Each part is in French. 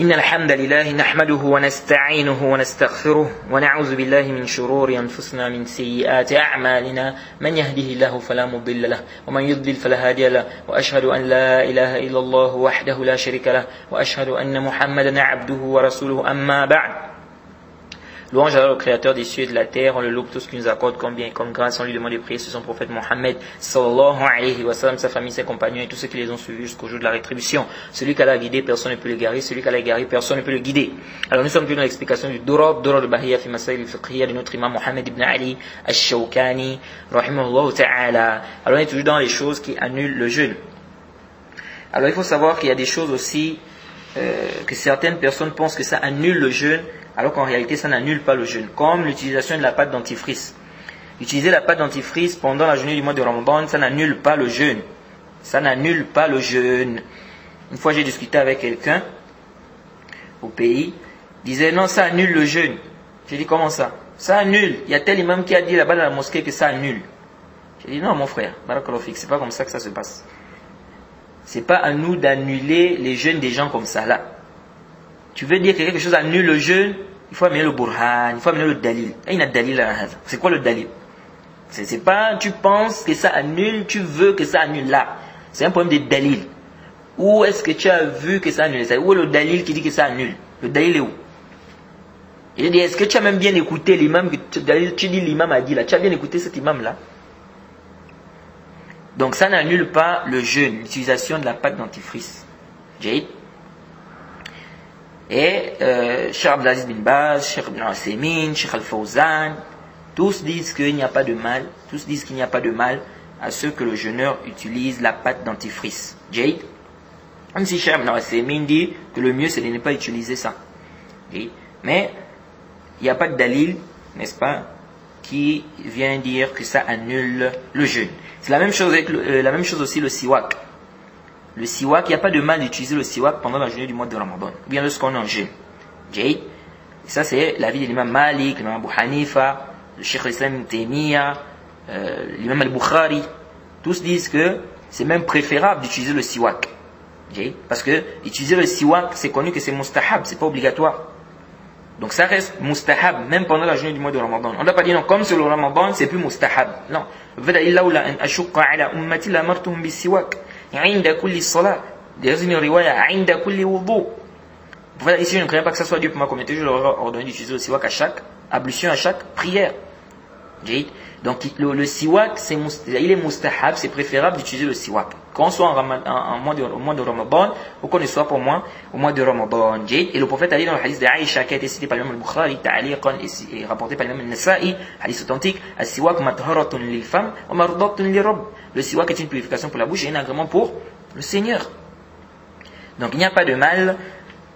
إن الحمد لله نحمده ونستعينه ونستغفره ونعوذ بالله من شرور أنفسنا من سيئات أعمالنا من يهده الله فلا مضل له ومن يضلل فلا هادي له وأشهد أن لا إله إلا الله وحده لا شريك له وأشهد أن محمدا عبده ورسوله أما بعد. Louange à le Créateur des cieux et de la terre, on le loue pour tout ce qu'il nous accorde comme bien et comme grâce, on lui demande de prier sur son prophète Mohammed sallallahu alayhi wa sallam, sa famille, ses compagnons et tous ceux qui les ont suivis jusqu'au jour de la rétribution. Celui qui l'a guidé, personne ne peut le garer, celui qui l'a égaré, personne ne peut le guider. Alors nous sommes venus dans l'explication du Durab de Bahiyya fi Masail al-Fiqhiyya de notre imam Mohammed ibn Ali al-Shawkani rahimahullah ta'ala. Alors on est toujours dans les choses qui annulent le jeûne. Alors il faut savoir qu'il y a des choses aussi que certaines personnes pensent que ça annule le jeûne, alors qu'en réalité ça n'annule pas le jeûne, comme l'utilisation de la pâte dentifrice. Utiliser la pâte dentifrice pendant la journée du mois de Ramadan, ça n'annule pas le jeûne. Ça n'annule pas le jeûne. Une fois j'ai discuté avec quelqu'un au pays, il disait non, ça annule le jeûne. J'ai dit comment ça? Ça annule. Il y a tel imam qui a dit là-bas dans la mosquée que ça annule. J'ai dit non mon frère, barakallahu fik, c'est pas comme ça que ça se passe. C'est pas à nous d'annuler les jeûnes des gens comme ça là. Tu veux dire que quelque chose annule le jeûne, il faut amener le burhan, il faut amener le dalil. C'est quoi le dalil? C'est pas tu penses que ça annule, tu veux que ça annule là. C'est un problème de dalil. Où est-ce que tu as vu que ça annule? Où est le dalil qui dit que ça annule? Le dalil est où? Il dit, est-ce que tu as même bien écouté l'imam? Tu dis l'imam a dit là, tu as bien écouté cet imam là? Donc ça n'annule pas le jeûne, l'utilisation de la pâte dentifrice. Jahid. Et Cheikh Abdelaziz bin Baz, Cheikh Ibn Al-Saymin, Cheikh Al-Fawzan, tous disent qu'il n'y a pas de mal, à ce que le jeûneur utilise la pâte dentifrice. Jahid. Même si Cheikh Ibn Al-Saymin dit que le mieux c'est de ne pas utiliser ça. Jahid. Mais il n'y a pas de dalil, n'est-ce pas, qui vient dire que ça annule le jeûne. C'est la même chose avec la même chose aussi le siwak. Le siwak, il n'y a pas de mal d'utiliser le siwak pendant la journée du mois de Ramadan, ou bien lorsqu'on est en jeûne. Jahid. Ça c'est l'avis de l'imam Malik, l'imam Abu Hanifa, le Cheikh al-Islam Ibn Taymiyyah, l'imam al-Bukhari. Tous disent que c'est même préférable d'utiliser le siwak. Jahid. Parce que utiliser le siwak, c'est connu que c'est mustahab, c'est pas obligatoire. Donc ça reste mustahab, même pendant la journée du mois de Ramadan. On ne doit pas dire non, comme c'est le Ramadan, c'est plus mustahab. Non. Dans une riwaya, ici je ne crains pas que ça soit Dieu pour ma communauté, je leur ai ordonné d'utiliser le siwak à chaque ablution, à chaque prière. Donc le siwak, il est mustahab, c'est préférable d'utiliser le siwak. Qu'on soit au mois de Ramadan, ou qu'on ne soit pas au mois de Ramadan. Et le prophète a dit dans le hadith d'Aïcha qui a été cité par l'imam al-Bukhari, et rapporté par l'imam al-Nasa'i, hadith authentique, al-siwak matharatun lil fam wa mardatun lir rabb. Le siwak est une purification pour la bouche et un agrément pour le Seigneur. Donc il n'y a pas de mal,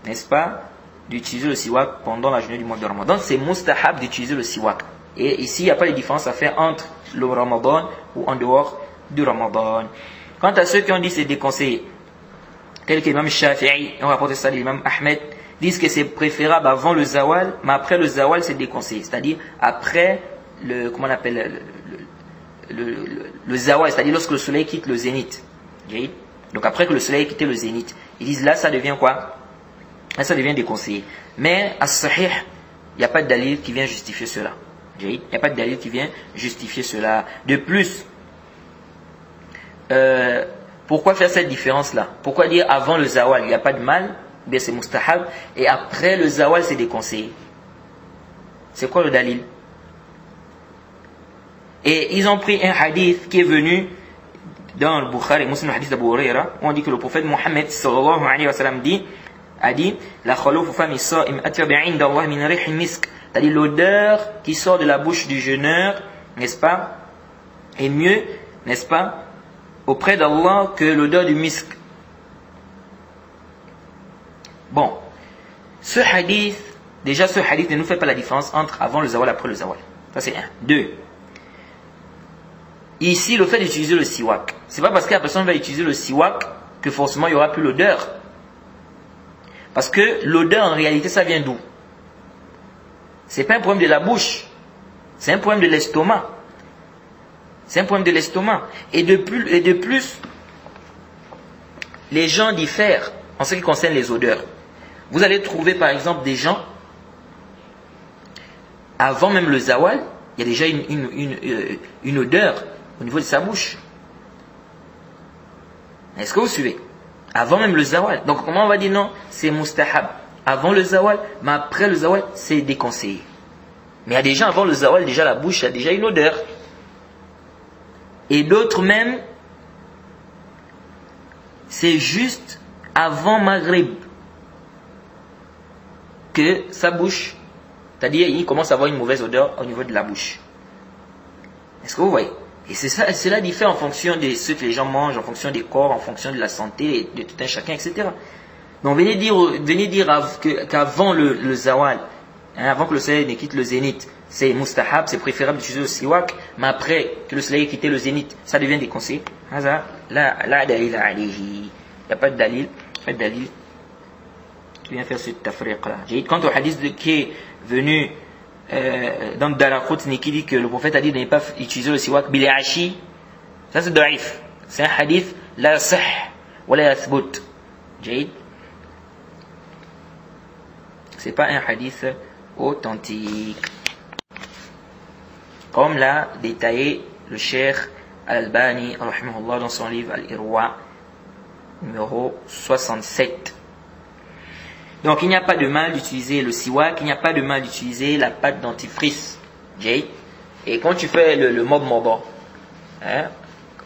n'est-ce pas, d'utiliser le siwak pendant la journée du mois de Ramadan. C'est mustahab d'utiliser le siwak. Et ici, il n'y a pas de différence à faire entre le Ramadan ou en dehors du Ramadan. Quant à ceux qui ont dit que c'est déconseillé, tels que l'imam Shafi'i, on rapporte ça de l'imam Ahmed, disent que c'est préférable avant le zawal, mais après le zawal c'est déconseillé. C'est-à-dire après le, comment on appelle, le zawal, c'est-à-dire lorsque le soleil quitte le zénith. Donc après que le soleil ait quitté le zénith, ils disent là ça devient quoi? Là ça devient déconseillé. Mais à sahih, il n'y a pas de dalil qui vient justifier cela. Il n'y a pas de dalil qui vient justifier cela. De plus, pourquoi faire cette différence-là? Pourquoi dire avant le zawal, il n'y a pas de mal, bien c'est mustahab, et après le zawal, c'est déconseillé? C'est quoi le dalil? Et ils ont pris un hadith qui est venu dans le Bukhari, Muslim, le hadith d'Abu Huraira, où on dit que le prophète Mohammed sallallahu alayhi wa sallam a dit la khalofu fami sa'im atyabu 'inda Allah min rih misk. C'est-à-dire l'odeur qui sort de la bouche du jeûneur, n'est-ce pas, est mieux, n'est-ce pas, auprès d'Allah que l'odeur du misk. Bon, ce hadith ne nous fait pas la différence entre avant le zawal et après le zawal. Ça c'est un. Deux, ici le fait d'utiliser le siwak, c'est pas parce que la personne va utiliser le siwak que forcément il n'y aura plus l'odeur. Parce que l'odeur en réalité ça vient d'où? C'est pas un problème de la bouche, c'est un problème de l'estomac. C'est un problème de l'estomac. Et de plus, les gens diffèrent en ce qui concerne les odeurs. Vous allez trouver par exemple des gens, avant même le zawal, il y a déjà une odeur au niveau de sa bouche. Est-ce que vous suivez? Avant même le zawal. Donc comment on va dire non? C'est mustahab. Avant le zawal, mais après le zawal, c'est déconseillé. Mais il y a des gens avant le zawal, déjà la bouche a déjà une odeur. Et d'autres même, c'est juste avant Maghrib que sa bouche, c'est-à-dire il commence à avoir une mauvaise odeur au niveau de la bouche. Est-ce que vous voyez? Et c'est ça, cela diffère en fonction de ce que les gens mangent, en fonction des corps, en fonction de la santé de tout un chacun, etc. Donc venez dire qu'avant le zawal, avant que le soleil ne quitte le zénith, c'est mustahab, c'est préférable d'utiliser le siwak, mais après que le soleil ait quitté le zénith, ça devient déconseillé. La dalil alayhi. Il n'y a pas de dalil. Pas de dalil. Tu viens faire ce tafriq là. Quant au hadith qui est venu dans Daraqutni qui dit que le prophète a dit de ne pas utiliser le siwak bil ashi, ça c'est daif. C'est un hadith la sah wa la yathbut. C'est pas un hadith authentique. Comme l'a détaillé le Cheikh Al-Albani rahimahullah dans son livre Al-Irwa numéro 67. Donc il n'y a pas de mal d'utiliser le siwak, il n'y a pas de mal d'utiliser la pâte dentifrice. Et quand tu fais le mob, comment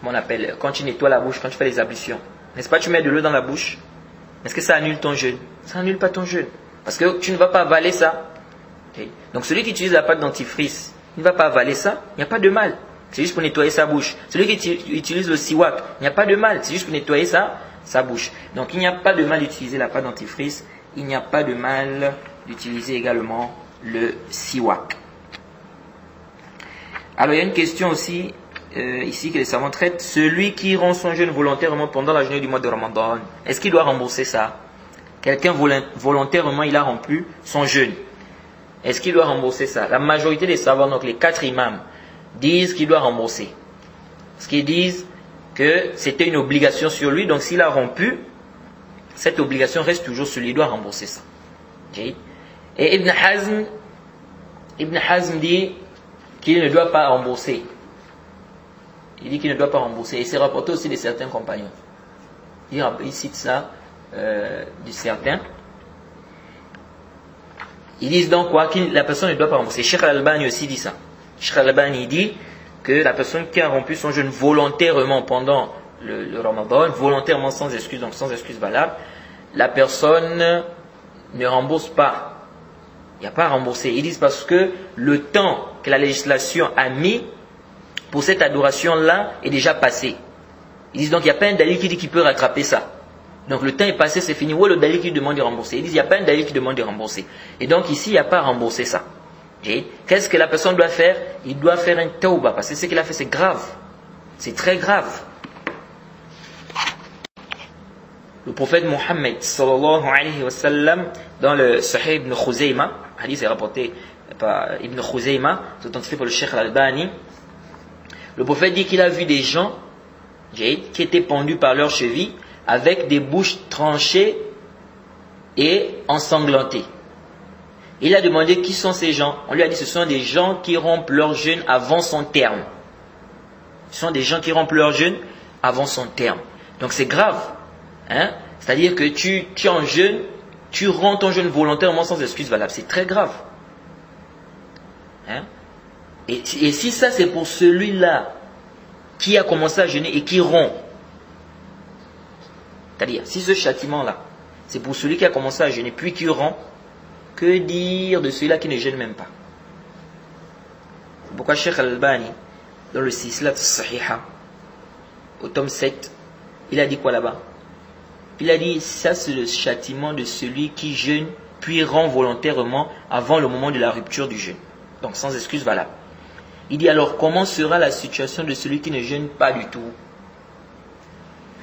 on appelle, quand tu nettoies la bouche, quand tu fais les ablutions, n'est-ce pas, tu mets de l'eau dans la bouche? Est-ce que ça annule ton jeûne? Ça annule pas ton jeûne. Parce que tu ne vas pas avaler ça. Donc celui qui utilise la pâte dentifrice, il ne va pas avaler ça, il n'y a pas de mal. C'est juste pour nettoyer sa bouche. Celui qui utilise le siwak, il n'y a pas de mal, c'est juste pour nettoyer sa bouche. Donc il n'y a pas de mal d'utiliser la pâte dentifrice, il n'y a pas de mal d'utiliser également le siwak. Alors il y a une question aussi ici que les savants traitent. Celui qui rend son jeûne volontairement pendant la journée du mois de Ramadan, est-ce qu'il doit rembourser ça? Quelqu'un volontairement il a rompu son jeûne. Est-ce qu'il doit rembourser ça? La majorité des savants, donc les 4 imams, disent qu'il doit rembourser. Parce qu'ils disent que c'était une obligation sur lui, donc s'il a rompu, cette obligation reste toujours sur lui, il doit rembourser ça. Et Ibn Hazm dit qu'il ne doit pas rembourser. Il dit qu'il ne doit pas rembourser. Et c'est rapporté aussi de certains compagnons. Il cite ça de certains. Ils disent donc quoi? Que la personne ne doit pas rembourser. Cheikh Al-Albani aussi dit ça. Cheikh Al-Albani dit que la personne qui a rompu son jeûne volontairement pendant le Ramadan, volontairement sans excuse, donc sans excuse valable, la personne ne rembourse pas. Il n'y a pas à rembourser. Ils disent parce que le temps que la législation a mis pour cette adoration-là est déjà passé. Ils disent donc il n'y a pas un dalil qui dit qu'il peut rattraper ça. Donc le temps est passé, c'est fini. Où est le dalil qui demande de rembourser? Ils disent il n'y a pas un dalil qui demande de rembourser. Et donc ici, il n'y a pas à rembourser ça. Qu'est-ce que la personne doit faire? Il doit faire un tawbah. Parce que ce qu'il a fait, c'est grave. C'est très grave. Le prophète Mohammed, sallallahu alayhi wa sallam, dans le Sahih ibn Khuzayma, hadith est rapporté par Ibn Khuzayma, c'est authentifié par le Cheikh Al-Albani, le prophète dit qu'il a vu des gens qui étaient pendus par leurs chevilles avec des bouches tranchées et ensanglantées. Il a demandé qui sont ces gens. On lui a dit ce sont des gens qui rompent leur jeûne avant son terme. Ce sont des gens qui rompent leur jeûne avant son terme. Donc c'est grave. C'est-à-dire que tu es en jeûne, tu rends ton jeûne volontairement sans excuse valable. C'est très grave. Et si ça c'est pour celui-là qui a commencé à jeûner et qui rompt, c'est-à-dire si ce châtiment-là c'est pour celui qui a commencé à jeûner puis qui rompt, que dire de celui-là qui ne jeûne même pas? C'est pourquoi Cheikh Al-Albani, dans le Sislat Sahiha, au tome 7, il a dit quoi là-bas? Il a dit, ça c'est le châtiment de celui qui jeûne puis rompt volontairement avant le moment de la rupture du jeûne. Donc sans excuse valable. Il dit alors, comment sera la situation de celui qui ne jeûne pas du tout?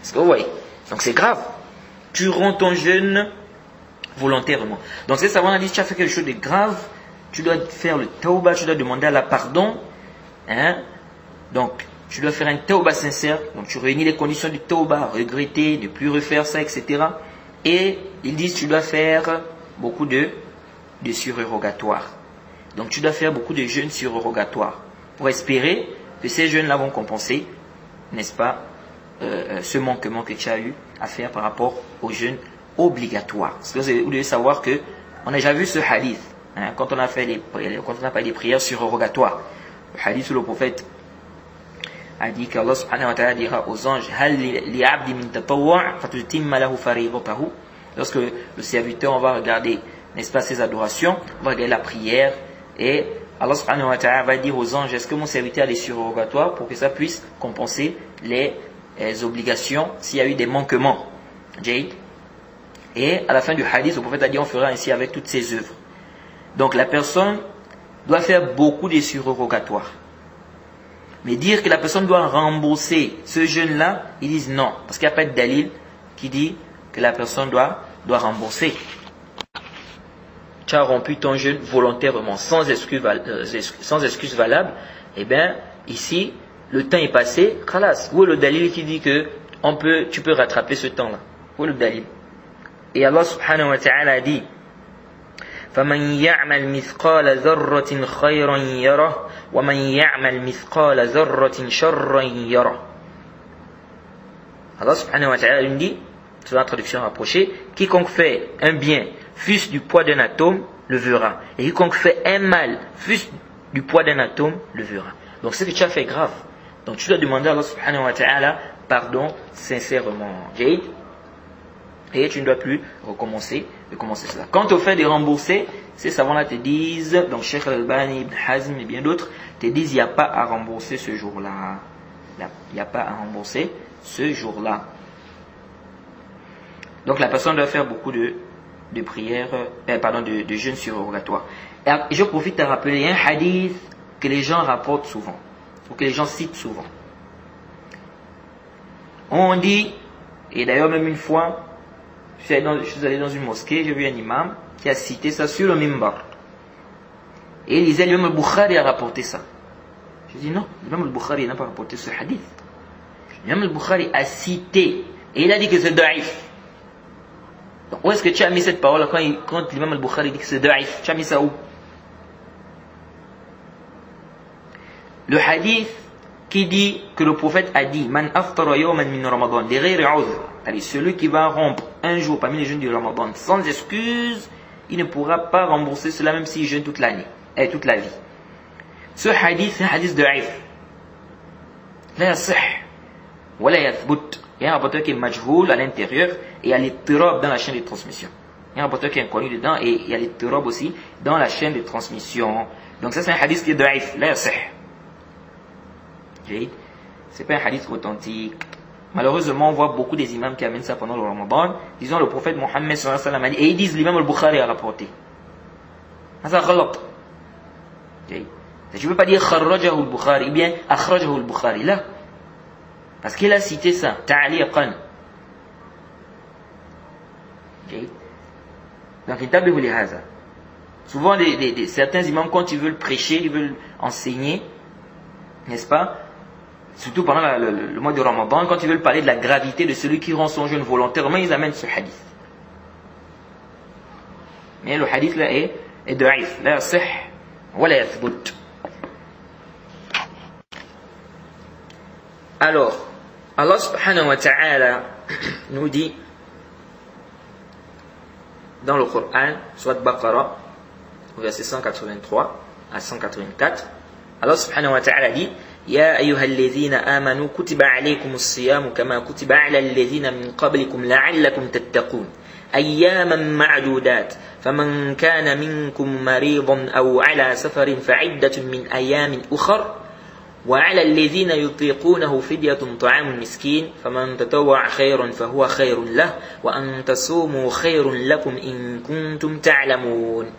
Est-ce que vous voyez? Donc c'est grave. Tu romps ton jeûne volontairement. Donc c'est ça, on a dit, tu as fait quelque chose de grave, tu dois faire le tawbah, tu dois demander à la pardon. Donc, tu dois faire un tawbah sincère. Donc tu réunis les conditions du tawbah, regretter, ne plus refaire ça, etc. Et ils disent tu dois faire beaucoup de surérogatoires. Donc tu dois faire beaucoup de jeûnes surérogatoires pour espérer que ces jeûnes-là vont compenser, n'est-ce pas, ce manquement que tu as eu à faire par rapport aux jeûnes obligatoires. Parce que vous devez savoir que on a déjà vu ce hadith quand on a fait des prières surérogatoires. Le hadith où le prophète a dit qu'Allah subhanahu wa ta'ala dira aux anges hal li abdi min tatawwu' fatutimma lahu fariidatahu. Lorsque le serviteur, on va regarder, n'est-ce pas, ses adorations, on va regarder la prière, et Allah subhanahu wa ta'ala va dire aux anges, est-ce que mon serviteur a des surérogatoires pour que ça puisse compenser les obligations s'il y a eu des manquements. Jade. Et à la fin du hadith, le prophète a dit, on fera ainsi avec toutes ses œuvres. Donc la personne doit faire beaucoup de surérogatoires. Mais dire que la personne doit rembourser ce jeûne-là, ils disent non, parce qu'il n'y a pas de dalil qui dit que la personne doit rembourser. Tu as rompu ton jeûne volontairement, sans excuse valable, eh bien, ici, le temps est passé, khalas. Où est le dalil qui dit que tu peux rattraper ce temps-là? Où est le dalil? Et Allah subhanahu wa ta'ala a dit, فَمَنْ يَعْمَلْ مِثْقَالَ ذَرَّةٍ خَيْرًا يَرَهُ وَمَنْ يَعْمَلْ مِثْقَالَ ذَرَّةٍ شَرًّا يَرَهُ. Allah subhanahu wa ta'ala dit, sur la traduction rapprochée, quiconque fait un bien, fût-ce du poids d'un atome, le verra. Et quiconque fait un mal, fût-ce du poids d'un atome, le verra. Donc ce que tu as fait grave. Donc tu dois demander à Allah subhanahu wa ta'ala pardon sincèrement. Jade. Et tu ne dois plus recommencer cela. Quant au fait de rembourser, ces savants-là te disent, donc Cheikh Al-Albani, Ibn Hazm et bien d'autres, te disent il n'y a pas à rembourser ce jour-là. Il n'y a pas à rembourser ce jour-là. Donc la personne doit faire beaucoup de prières, de jeûnes surérogatoires. Et je profite à rappeler un hadith que les gens rapportent souvent, ou que les gens citent souvent. On dit, et d'ailleurs même une fois, je suis allé dans une mosquée, j'ai vu un imam qui a cité ça sur le mimbar. Et il disait, l'imam al-Bukhari a rapporté ça. Je dis non, l'imam al-Bukhari n'a pas rapporté ce hadith. L'imam al-Bukhari a cité, et il a dit que c'est da'if. Donc où est-ce que tu as mis cette parole quand l'imam al-Bukhari dit que c'est da'if? Tu as mis ça où? Le hadith qui dit que le prophète a dit Man aftara yawman min Ramadan bi ghayri udhr, c'est-à-dire celui qui va rompre un jour parmi les jeûnes du Ramadan sans excuse, il ne pourra pas rembourser cela même s'il jeûne toute l'année et toute la vie. Ce hadith, c'est un hadith da'if. La yasih wa la yathbut. Il y a un rapporteur qui est majhoul à l'intérieur et il y a l'ittirab dans la chaîne de transmission. Il y a un rapporteur qui est inconnu dedans et il y a l'ittirab aussi dans la chaîne de transmission. Donc ça c'est un hadith qui est da'if. La yasih. C'est pas un hadith authentique. Malheureusement, on voit beaucoup des imams qui amènent ça pendant le Ramadan. Disons le prophète Mohammed sallallahu alayhi wa sallam a dit, et ils disent l'imam al-Bukhari a rapporté. Ça ghalat. Tu ne peux pas dire kharrajahu al-Bukhari, ou bien akhrajahu al-Bukhari, là. Parce qu'il a cité ça, ta'liqan. Donc, intabihu li hadha. Souvent, certains imams, quand ils veulent prêcher, ils veulent enseigner, n'est-ce pas? Surtout pendant le mois de Ramadan, quand ils veulent parler de la gravité de celui qui rend son jeûne volontairement, ils amènent ce hadith. Mais le hadith là est da'if, la yasih wa la yathbut. Alors, Allah subhanahu wa ta'ala nous dit dans le Coran, Surat Baqarah, verset 183 à 184, Allah subhanahu wa ta'ala dit يا أيها الذين آمنوا كتب عليكم الصيام كما كتب على الذين من قبلكم لعلكم تتقون أياما معدودات فمن كان منكم مريضا أو على سفر فعدة من أيام أخر وعلى الذين يطيقونه فدية طعام مسكين فمن تطوع خيرا فهو خير له وأن تصوموا خير لكم إن كنتم تعلمون.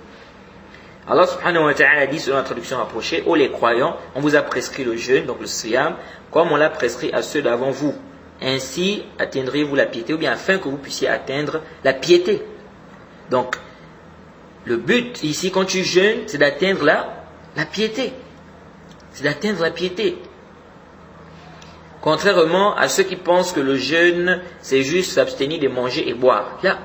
Allah subhanahu wa ta'ala dit selon la traduction rapprochée, ô les croyants, on vous a prescrit le jeûne, donc le siyam, comme on l'a prescrit à ceux d'avant vous. Ainsi atteindrez-vous la piété, ou bien afin que vous puissiez atteindre la piété. Donc, le but ici, quand tu jeûnes, c'est d'atteindre la piété. C'est d'atteindre la piété. Contrairement à ceux qui pensent que le jeûne, c'est juste s'abstenir de manger et boire. Là,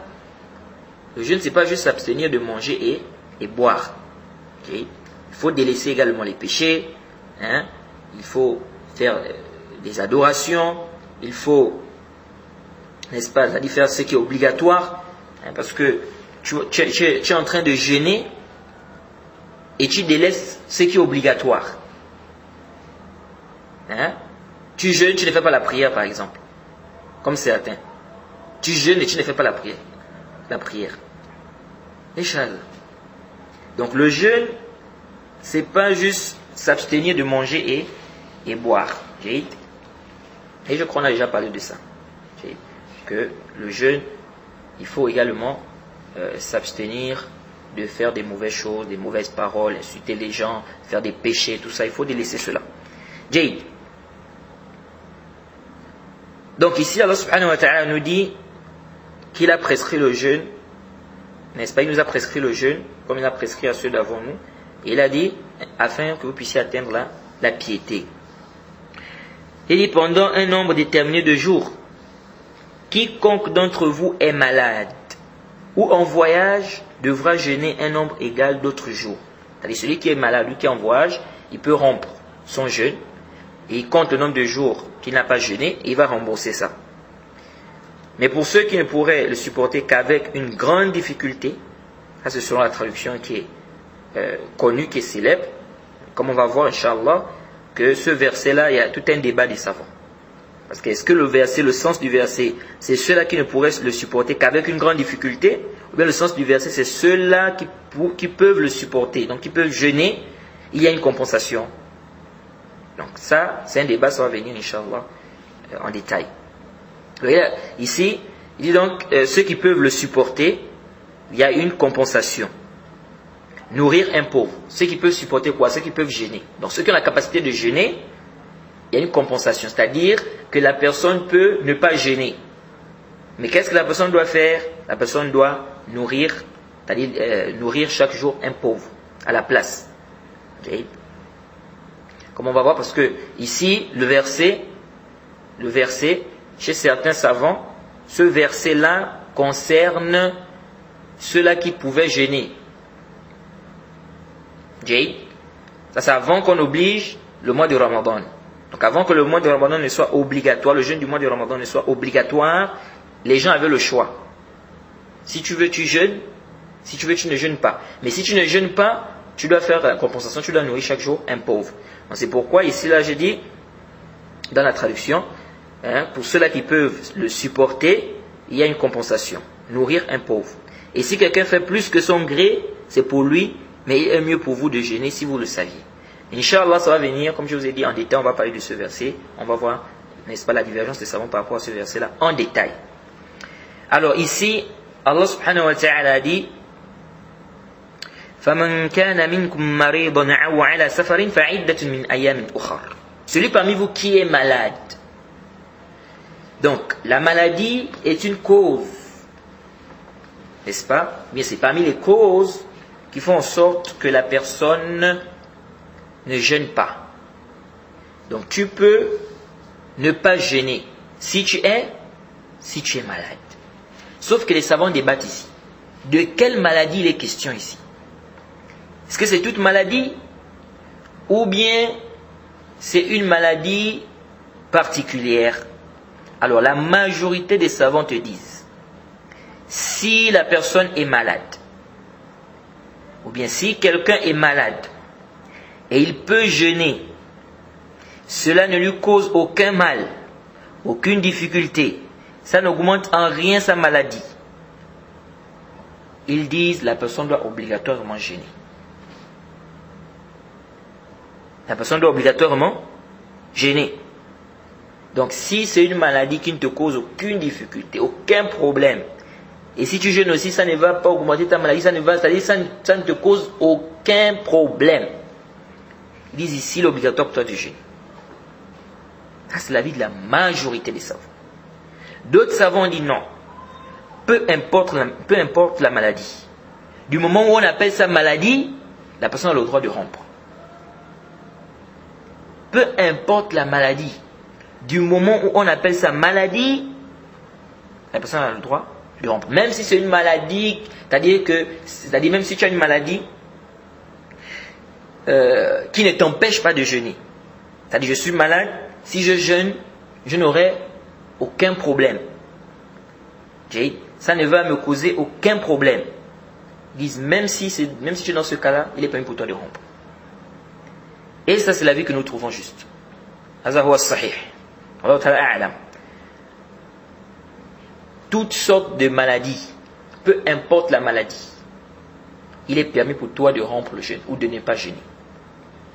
Le jeûne, ce n'est pas juste s'abstenir de manger et boire. Okay? Il faut délaisser également les péchés. Hein? Il faut faire des adorations. Il faut, n'est-ce pas, faire ce qui est obligatoire. Hein? Parce que tu es en train de jeûner et tu délaisses ce qui est obligatoire. Hein? Tu jeûnes, tu ne fais pas la prière par exemple. Comme certains. Tu jeûnes et tu ne fais pas la prière. La prière. Inch'Allah. Donc le jeûne, c'est pas juste s'abstenir de manger et boire. Et je crois qu'on a déjà parlé de ça. Que le jeûne, il faut également s'abstenir de faire des mauvaises choses, des mauvaises paroles, insulter les gens, faire des péchés, tout ça. Il faut délaisser cela. Jade. Donc ici, Allah subhanahu wa ta'ala nous dit qu'il a prescrit le jeûne. N'est-ce pas? Il nous a prescrit le jeûne, comme il a prescrit à ceux d'avant nous. Et il a dit, afin que vous puissiez atteindre la piété. Il dit, pendant un nombre déterminé de jours, quiconque d'entre vous est malade ou en voyage devra jeûner un nombre égal d'autres jours. C'est-à-dire celui qui est malade ou qui est en voyage, il peut rompre son jeûne et il compte le nombre de jours qu'il n'a pas jeûné et il va rembourser ça. Mais pour ceux qui ne pourraient le supporter qu'avec une grande difficulté, ça c'est selon la traduction qui est connue, qui est célèbre, comme on va voir, Inch'Allah, que ce verset-là, il y a tout un débat des savants. Parce que est-ce que le sens du verset, c'est ceux-là qui ne pourraient le supporter qu'avec une grande difficulté, ou bien le sens du verset, c'est ceux-là qui peuvent le supporter, donc qui peuvent jeûner, il y a une compensation. Donc ça, c'est un débat, ça va venir, Inch'Allah, en détail. Ici, il dit donc, ceux qui peuvent le supporter, il y a une compensation. Nourrir un pauvre. Ceux qui peuvent supporter quoi? Ceux qui peuvent jeûner. Donc ceux qui ont la capacité de jeûner, il y a une compensation. C'est-à-dire que la personne peut ne pas jeûner. Mais qu'est-ce que la personne doit faire? La personne doit nourrir, c'est-à-dire nourrir chaque jour un pauvre à la place. Okay? Comme on va voir, parce que ici, le verset, chez certains savants, ce verset-là concerne ceux-là qui pouvaient jeûner. Ça c'est avant qu'on oblige le mois de Ramadan. Donc avant que le mois de Ramadan ne soit obligatoire, le jeûne du mois de Ramadan ne soit obligatoire, les gens avaient le choix. Si tu veux, tu jeûnes. Si tu veux, tu ne jeûnes pas. Mais si tu ne jeûnes pas, tu dois faire la compensation, tu dois nourrir chaque jour un pauvre. Donc c'est pourquoi ici, là, j'ai dit, dans la traduction, pour ceux-là qui peuvent le supporter, il y a une compensation. Nourrir un pauvre. Et si quelqu'un fait plus que son gré, c'est pour lui, mais il est mieux pour vous de jeûner si vous le saviez. Inch'Allah, ça va venir, comme je vous ai dit en détail, on va parler de ce verset. On va voir, n'est-ce pas, la divergence des savants par rapport à ce verset-là en détail. Alors ici, Allah subhanahu wa ta'ala dit فَمَنْ كَانَ مِنْكُمْ مَرِيضًا أَوْ عَلَى سَفَرٍ فَعِدَّةٌ مِنْ أَيَّامٍ أُخَرٍ. Celui parmi vous qui est malade. Donc, la maladie est une cause, n'est-ce pas? Mais c'est parmi les causes qui font en sorte que la personne ne jeûne pas. Donc, tu peux ne pas jeûner si tu es malade. Sauf que les savants débattent ici. De quelle maladie il est question ici? Est-ce que c'est toute maladie? Ou bien c'est une maladie particulière? Alors la majorité des savants te disent, si la personne est malade, ou bien si quelqu'un est malade, et il peut jeûner, cela ne lui cause aucun mal, aucune difficulté, ça n'augmente en rien sa maladie. Ils disent, la personne doit obligatoirement jeûner. La personne doit obligatoirement jeûner. Donc si c'est une maladie qui ne te cause aucune difficulté, aucun problème, et si tu jeûnes aussi, ça ne va pas augmenter ta maladie, c'est-à-dire ça ne te cause aucun problème. Ils disent ici l'obligatoire pour toi de jeûner. Ça c'est l'avis de la majorité des savants. D'autres savants disent non. Peu importe la maladie. Du moment où on appelle ça maladie, la personne a le droit de rompre. Peu importe la maladie. Du moment où on appelle ça maladie, la personne a le droit de rompre. Même si c'est une maladie, c'est-à-dire même si tu as une maladie qui ne t'empêche pas de jeûner. C'est-à-dire je suis malade, si je jeûne, je n'aurai aucun problème. Ça ne va me causer aucun problème. Ils disent même si tu es dans ce cas-là, il est permis pour toi de rompre. Et ça c'est l'avis que nous trouvons juste. Hadha huwa as-sahih. Wallahu ta'ala a'lam. Toutes sortes de maladies, peu importe la maladie, il est permis pour toi de rompre le jeûne ou de ne pas jeûner.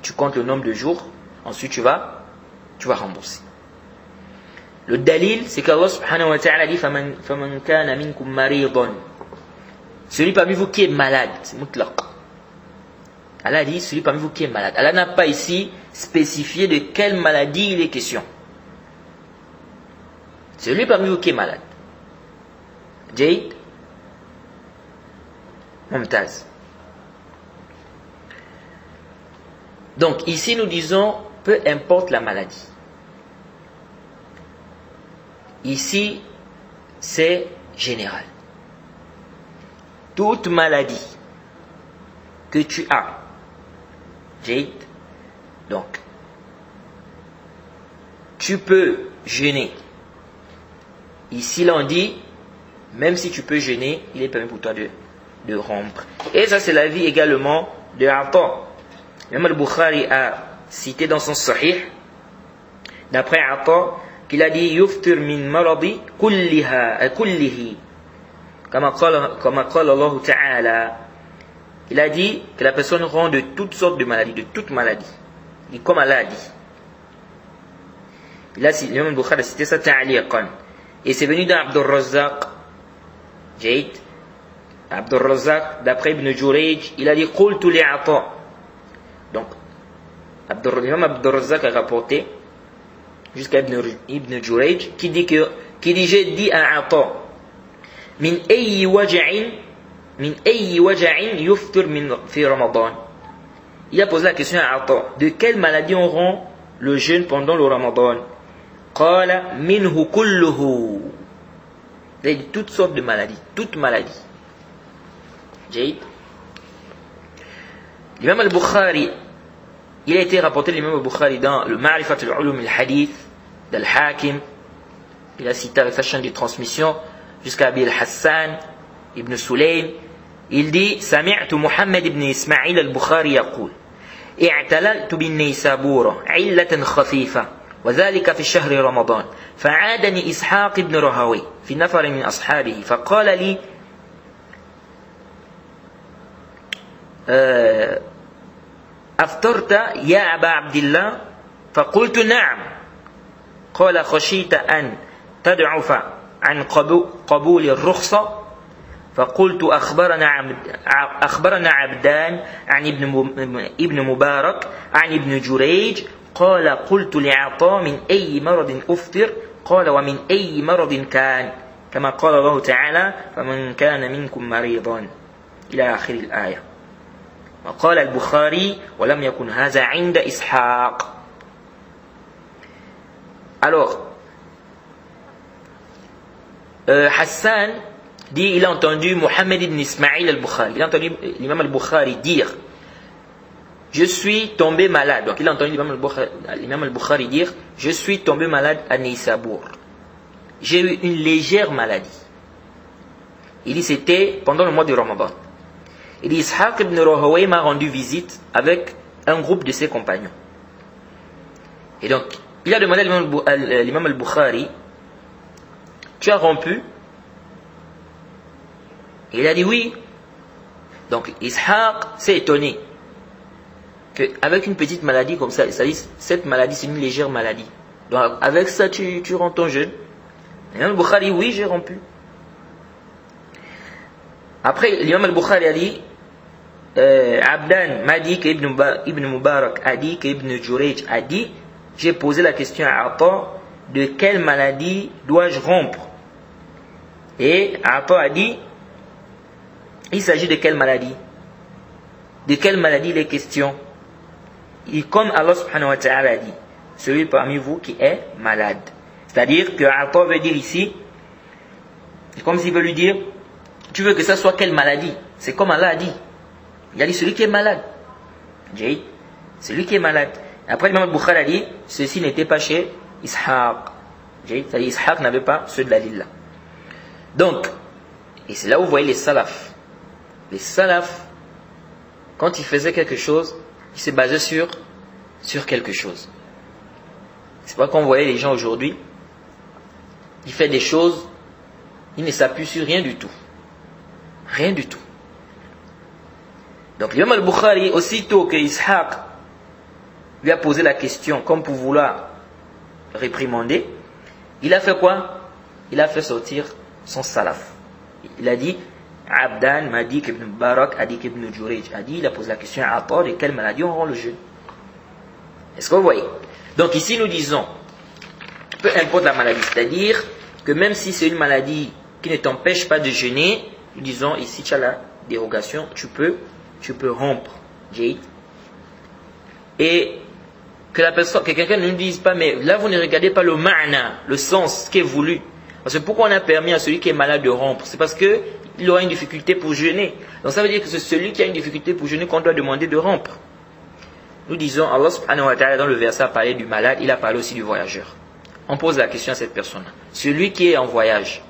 Tu comptes le nombre de jours, ensuite tu vas rembourser. Le dalil, c'est qu'Allah subhanahu wa ta'ala dit فَمَنْ كَانَ مِنْكُمْ مَرِيضًا. Celui parmi vous qui est malade, c'est mutlaq. Allah dit celui parmi vous qui est malade. Allah n'a pas ici spécifié de quelle maladie il est question. Celui parmi vous qui est malade. Jade Mumtaz. Donc ici nous disons peu importe la maladie. Ici c'est général. Toute maladie que tu as, Jade, donc tu peux jeûner. Ici là on dit même si tu peux jeûner, il est permis pour toi de rompre. Et ça c'est l'avis également de Ata. Même al-Bukhari a cité dans son Sahih, d'après Ata, qu'il a dit yuftir min maradi kullihi, kama qala Allah Ta'ala. Il a dit que la personne rend de toutes sortes de maladies, de toute maladie. Et comme Allah a dit. L'imam al-Bukhari a cité ça ta'liqan. Et c'est venu dans Abdul Razzaq. Jade. Abdul Razzaq, d'après Ibn Jurayj, il a dit qultu li'ata. Donc, l'imam Abdul Razzaq a rapporté jusqu'à Ibn Jurayj qui dit j'ai dit à Ata min ayyi waja'in yuftir fi Ramadan. Il a posé la question à Ata, de quelle maladie on rend le jeûne pendant le Ramadan? Qala minhu kulluhu. Il a dit toutes sortes de maladies, toute maladie. Jade. L'imam al-Bukhari, il a été rapporté l'imam al-Bukhari dans le Ma'rifat al-Ulum al-Hadith d'Al-Hakim. Il a cité avec sa chaîne de transmission jusqu'à Abi al-Hassan ibn Sulaym. Il dit Sami'tu Muhammad ibn Ismail al-Bukhari yaqul اعتللت بالنيسابورة علة خفيفة وذلك في شهر رمضان فعادني إسحاق بن رهوي في نفر من أصحابه فقال لي أفطرت يا أبا عبد الله فقلت نعم قال خشيت أن تضعف عن قبول الرخصة فقلت أخبرنا عبدان عن ابن مبارك عن ابن جريج قال قلت لعطاء من أي مرض أفطر قال ومن أي مرض كان كما قال الله تعالى فمن كان منكم مريضا إلى آخر الآية. وقال البخاري ولم يكن هذا عند إسحاق. Alors, Hassan dit, il a entendu Mohammed ibn Ismail al-Bukhari, il a entendu l'imam al-Bukhari dire je suis tombé malade. Donc il a entendu l'imam al-Bukhari dire je suis tombé malade à Neissabour. J'ai eu une légère maladie. Il dit c'était pendant le mois de Ramadan. Il dit Ishaq ibn Rahaway m'a rendu visite avec un groupe de ses compagnons. Et donc il a demandé à l'imam al-Bukhari tu as rompu? Et il a dit oui. Donc Ishaq s'est étonné qu'avec une petite maladie comme ça, cette maladie c'est une légère maladie. Donc avec ça tu rends ton jeûne. L'imam al-Bukhari oui j'ai rompu. Après l'imam al-Bukhari a dit Abdan m'a dit qu'Ibn Mubarak a dit qu'Ibn Jurayj a dit j'ai posé la question à Ata de quelle maladie dois-je rompre? Et Ata a dit il s'agit de quelle maladie? De quelle maladie il est question? Et comme Allah subhanahu wa ta'ala a dit celui parmi vous qui est malade. C'est-à-dire que Ata veut dire ici C'est comme s'il veut lui dire, tu veux que ça soit quelle maladie? C'est comme Allah a dit. Il a dit celui qui est malade. Jay, celui qui est malade. Après, l'imam al-Bukhari a dit, ceci n'était pas chez Ishaq. C'est-à-dire Ishaq n'avait pas ce dalil-là. Donc, et c'est là où vous voyez les salafs. Les salafs, quand ils faisaient quelque chose, ils se basaient sur quelque chose. C'est pas quand vous voyez les gens aujourd'hui, ils font des choses, ils ne s'appuient sur rien du tout. Rien du tout. Donc l'imam al-Bukhari, aussitôt que Ishaq lui a posé la question, comme pour vouloir réprimander, il a fait quoi? Il a fait sortir son salaf. Il a dit, Abdan m'a dit qu'Ibn Barak a dit qu'Ibn Jurayj a dit, il a posé la question à Atta, de quelle maladie on rend le jeûne? Est-ce que vous voyez? Donc ici nous disons, peu importe la maladie, c'est-à-dire que même si c'est une maladie qui ne t'empêche pas de jeûner, nous disons ici tu as la dérogation, tu peux rompre. Et que la personne, que quelqu'un ne nous dise pas, mais là vous ne regardez pas le ma'na, le sens qui est voulu. Parce que pourquoi on a permis à celui qui est malade de rompre? C'est parce qu'il aura une difficulté pour jeûner. Donc ça veut dire que c'est celui qui a une difficulté pour jeûner qu'on doit demander de rompre. Nous disons, Allah subhanahu wa ta'ala dans le verset a parlé du malade, il a parlé aussi du voyageur. On pose la question à cette personne. Celui qui est en voyage,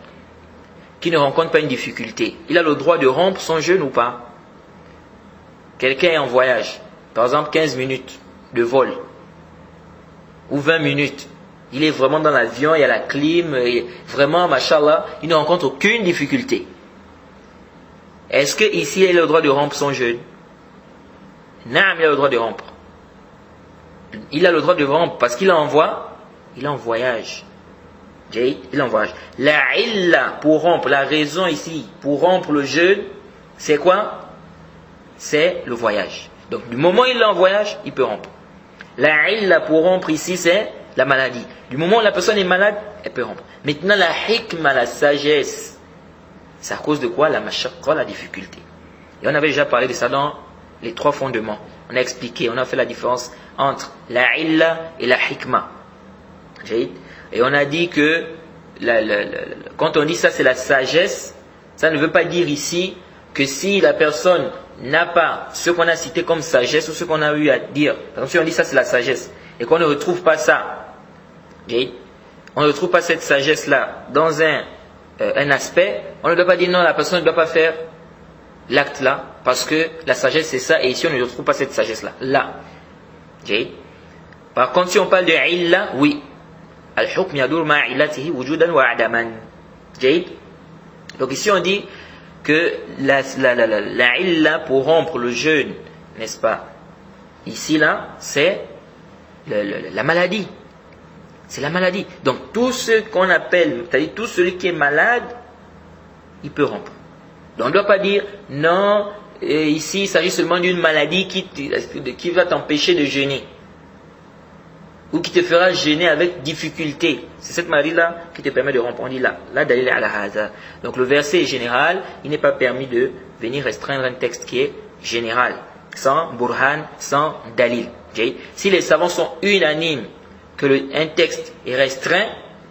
qui ne rencontre pas une difficulté, il a le droit de rompre son jeûne ou pas? Quelqu'un est en voyage, par exemple 15 minutes de vol, ou 20 minutes, il est vraiment dans l'avion, il y a la clim, vraiment, machallah, il ne rencontre aucune difficulté. Est-ce que ici il a le droit de rompre son jeûne? Non, il a le droit de rompre. Il a le droit de rompre parce qu'il est en voyage. Il est en voyage. La illa pour rompre, la raison ici pour rompre le jeûne, c'est quoi? C'est le voyage. Donc du moment où il est en voyage, il peut rompre. La illa pour rompre ici, c'est la maladie. Du moment où la personne est malade, elle peut rompre. Maintenant la hikma, la sagesse, c'est à cause de quoi? La mashaqqa, la difficulté. Et on avait déjà parlé de ça dans les 3 fondements. On a expliqué, on a fait la différence entre la illa et la hikma. Et on a dit que quand on dit ça c'est la sagesse, ça ne veut pas dire ici que si la personne n'a pas ce qu'on a cité comme sagesse ou ce qu'on a eu à dire, par exemple si on dit ça c'est la sagesse et qu'on ne retrouve pas ça, on ne retrouve pas cette sagesse là dans un aspect, on ne doit pas dire non, la personne ne doit pas faire l'acte là parce que la sagesse c'est ça, et ici on ne retrouve pas cette sagesse là. Par contre si on parle de illa, oui, al-hukm yadur ma'a illatihi wujudan wa adaman. Donc ici on dit que la illa pour rompre le jeûne, n'est-ce pas? Ici là, c'est la maladie. C'est la maladie. Donc tout ce qu'on appelle, c'est-à-dire tout celui qui est malade, il peut rompre. Donc on ne doit pas dire non, ici il s'agit seulement d'une maladie qui va t'empêcher de jeûner. Ou qui te fera jeûner avec difficulté. C'est cette maladie-là qui te permet de rompre. On dit là, dalil ala hadha. Donc le verset est général, il n'est pas permis de venir restreindre un texte qui est général, sans burhan, sans dalil. Si les savants sont unanimes que un texte est restreint,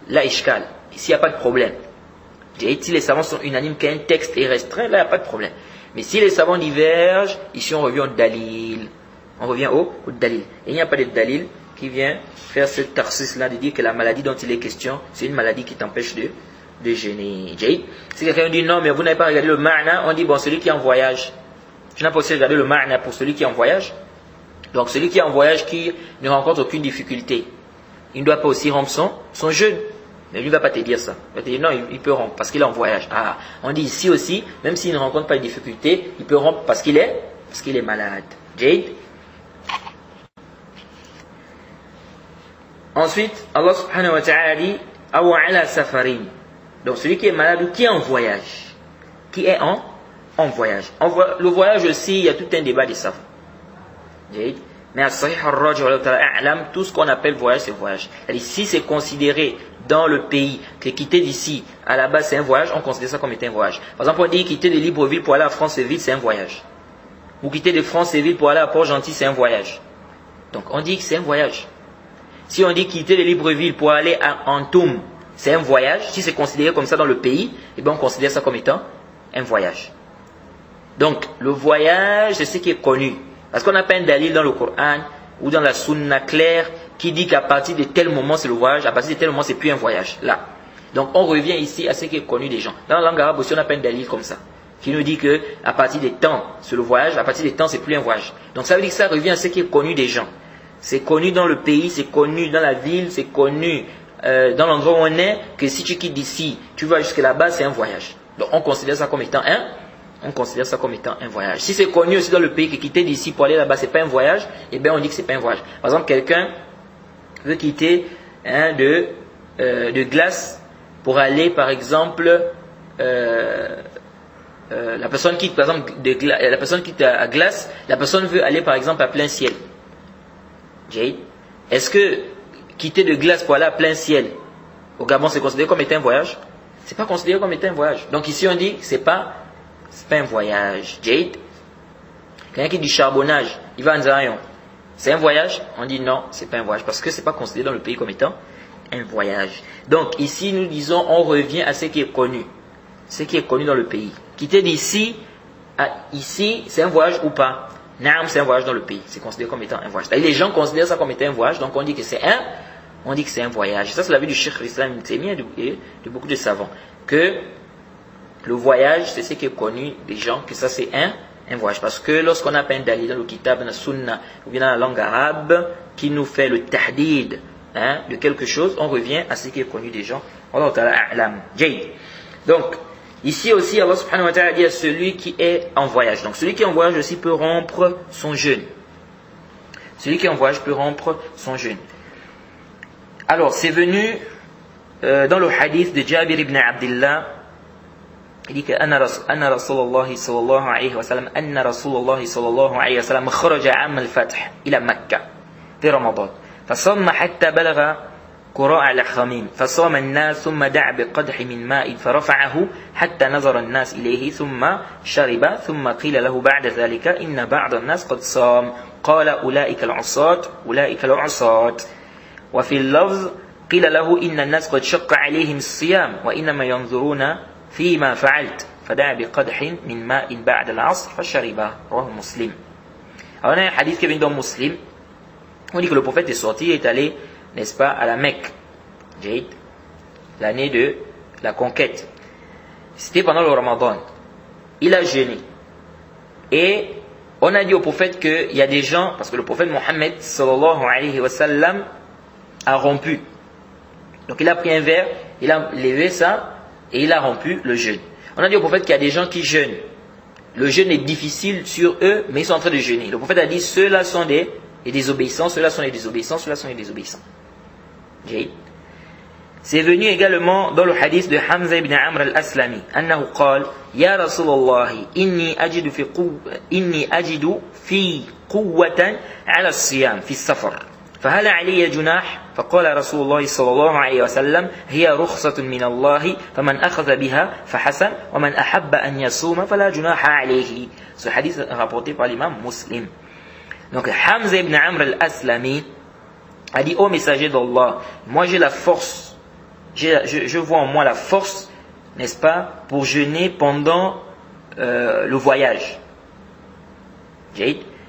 là ishkal. Ici il n'y a pas de problème. Si les savants sont unanimes qu'un texte est restreint, là il n'y a pas de problème. Mais si les savants divergent, ici on revient au dalil. On revient au dalil. Et il n'y a pas de dalil qui vient faire ce tarsis-là de dire que la maladie dont il est question, c'est une maladie qui t'empêche de jeûner. Si quelqu'un dit non, mais vous n'avez pas regardé le ma'na, on dit bon, celui qui est en voyage. Tu n'as pas aussi regardé le ma'na pour celui qui est en voyage. Donc celui qui est en voyage, qui ne rencontre aucune difficulté, il ne doit pas aussi rompre son jeûne. Mais lui ne va pas te dire ça. Il va te dire non, il peut rompre parce qu'il est en voyage. Ah, on dit ici aussi, même s'il ne rencontre pas de difficulté, il peut rompre parce qu'il est malade. Ensuite, Allah subhanahu wa ta'ala dit awa ala safarin. Donc celui qui est malade ou qui est en voyage. Qui est en voyage. Le voyage aussi, il y a tout un débat des savants. Mais à Sahih al-Rajh wa ta'ala, tout ce qu'on appelle voyage, c'est voyage. C'est-à-dire, si c'est considéré dans le pays que quitter d'ici à la base c'est un voyage, on considère ça comme étant un voyage. Par exemple, on dit quitter de Libreville pour aller à France-Ville, c'est un voyage. Ou quitter de France-Ville pour aller à Port-Gentil, c'est un voyage. Donc on dit que c'est un voyage. Si on dit quitter de Libreville pour aller à Antoum, c'est un voyage. Si c'est considéré comme ça dans le pays, eh bien on considère ça comme étant un voyage. Donc, le voyage, c'est ce qui est connu. Parce qu'on n'a pas un dalil dans le Coran ou dans la sunna claire qui dit qu'à partir de tel moment c'est le voyage, à partir de tel moment c'est plus un voyage. Là. Donc, on revient ici à ce qui est connu des gens. Dans la langue arabe aussi, on n'a pas un dalil comme ça. Qui nous dit que à partir des temps, c'est le voyage, à partir des temps, c'est plus un voyage. Donc, ça veut dire que ça revient à ce qui est connu des gens. C'est connu dans le pays, c'est connu dans la ville, c'est connu dans l'endroit où on est, que si tu quittes d'ici, tu vas jusque là-bas, c'est un voyage. Donc, on considère ça comme étant un voyage. Si c'est connu aussi dans le pays que quitter d'ici pour aller là-bas, c'est pas un voyage, eh bien on dit que c'est pas un voyage. Par exemple, quelqu'un veut quitter de Glace pour aller, par exemple, la personne quitte, par exemple, la personne quitte à Glace, la personne veut aller, par exemple, à Plein Ciel. Est-ce que quitter de Glace pour aller à Plein Ciel au Gabon, c'est considéré comme étant un voyage? C'est pas considéré comme étant un voyage. Donc ici on dit que c'est pas un voyage. Jade, quelqu'un qui dit charbonnage, il va en Zayon. C'est un voyage? On dit non, c'est pas un voyage parce que c'est pas considéré dans le pays comme étant un voyage. Donc ici nous disons, on revient à ce qui est connu. Ce qui est connu dans le pays. Quitter d'ici à ici, c'est un voyage ou pas? Non, c'est un voyage dans le pays. C'est considéré comme étant un voyage. Et les gens considèrent ça comme étant un voyage, donc on dit que c'est un voyage. Ça c'est l'avis du Cheikh l'Islam Ibn Taymiyyah et de beaucoup de savants. Que le voyage, c'est ce qui est connu des gens, que ça c'est un voyage. Parce que lorsqu'on a un dalil dans le kitab, dans la sunna, ou bien dans la langue arabe, qui nous fait le tahdid de quelque chose, on revient à ce qui est connu des gens. Allah ta'ala a'lam. Donc, ici aussi, Allah subhanahu wa ta'ala dit à celui qui est en voyage. Donc, celui qui est en voyage aussi peut rompre son jeûne. Celui qui est en voyage peut rompre son jeûne. Alors, c'est venu dans le hadith de Jabir ibn Abdullah. Il dit que أن رسول الله صلى الله عليه وسلم أن رسول الله صلى الله عليه وسلم خرج عام الفتح إلى مكة في رمضان فصام حتى بلغ قراء الخميم فصام الناس ثم دعا بقدح من ماء فرفعه حتى نظر الناس إليه ثم شرب ثم قيل له بعد ذلك إن بعض الناس قد صام قال أولئك العصاة وفي اللفظ قيل له إن الناس قد شق عليهم الصيام وإنما ينظرون فيما فعلت فدعا بقدح من ماء بعد العصر فشربه رواه مسلم. Alors on a un hadith qui vient dans Muslim. On dit que le prophète est sorti, il est allé, n'est-ce pas, à la Mecque, l'année de la conquête. C'était pendant le Ramadan. Il a jeûné. Et on a dit au prophète qu'il y a des gens, parce que le prophète Mohammed sallallahu alayhi wa sallam a rompu. Donc il a pris un verre, il a levé ça et il a rompu le jeûne. On a dit au prophète qu'il y a des gens qui jeûnent. Le jeûne est difficile sur eux, mais ils sont en train de jeûner. Le prophète a dit ceux-là sont des désobéissants, ceux-là sont des désobéissants, ceux-là sont des désobéissants. C'est venu également dans le hadith de Hamza ibn Amr al-Aslami. أنه قال يا رسول الله إني أجد في قوة على الصيام في السفر فهل علي جناح؟ فقال رسول الله صلى الله عليه وسلم هي رخصة من الله فمن أخذ بها فحسن ومن أحب أن يصوم فلا جناح عليه. Ce hadith est rapporté par l'imam Muslim. Donc Hamza ibn Amr al-Aslami a dit ô messager d'Allah, moi j'ai la force, je vois en moi la force, n'est-ce pas, pour jeûner pendant le voyage.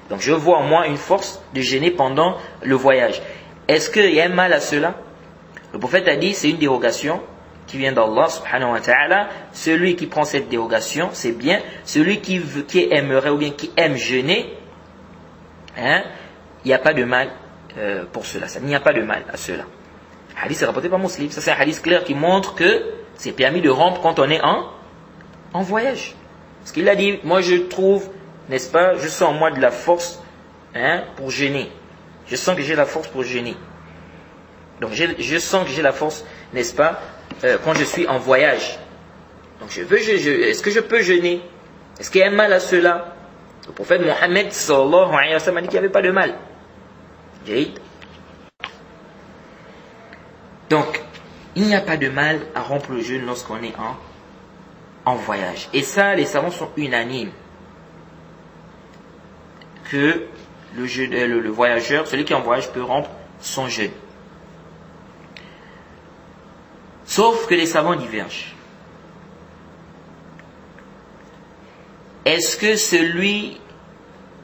Donc je vois en moi une force de jeûner pendant le voyage. Est-ce qu'il y a un mal à cela? Le prophète a dit c'est une dérogation qui vient d'Allah subhanahu wa ta'ala. Celui qui prend cette dérogation, c'est bien. Celui qui aimerait ou bien qui aime jeûner, il n'y a pas de mal pour cela. Il n'y a pas de mal à cela. Le hadith est rapporté par Muslim. Ça c'est un hadith clair qui montre que c'est permis de rompre quand on est en voyage. Parce qu'il a dit, moi je trouve, n'est-ce pas, je sens en moi de la force pour jeûner. Je sens que j'ai la force pour jeûner. Donc je sens que j'ai la force, n'est-ce pas, quand je suis en voyage. Donc est-ce que je peux jeûner? Est-ce qu'il y a un mal à cela? Le prophète Mohammed sallallahu alayhi wa sallam a dit qu'il n'y avait pas de mal. Donc, il n'y a pas de mal à rompre le jeûne lorsqu'on est en voyage. Et ça, les savants sont unanimes. Que le voyageur, celui qui est en voyage peut rompre son jeûne. Sauf que les savants divergent. Est-ce que celui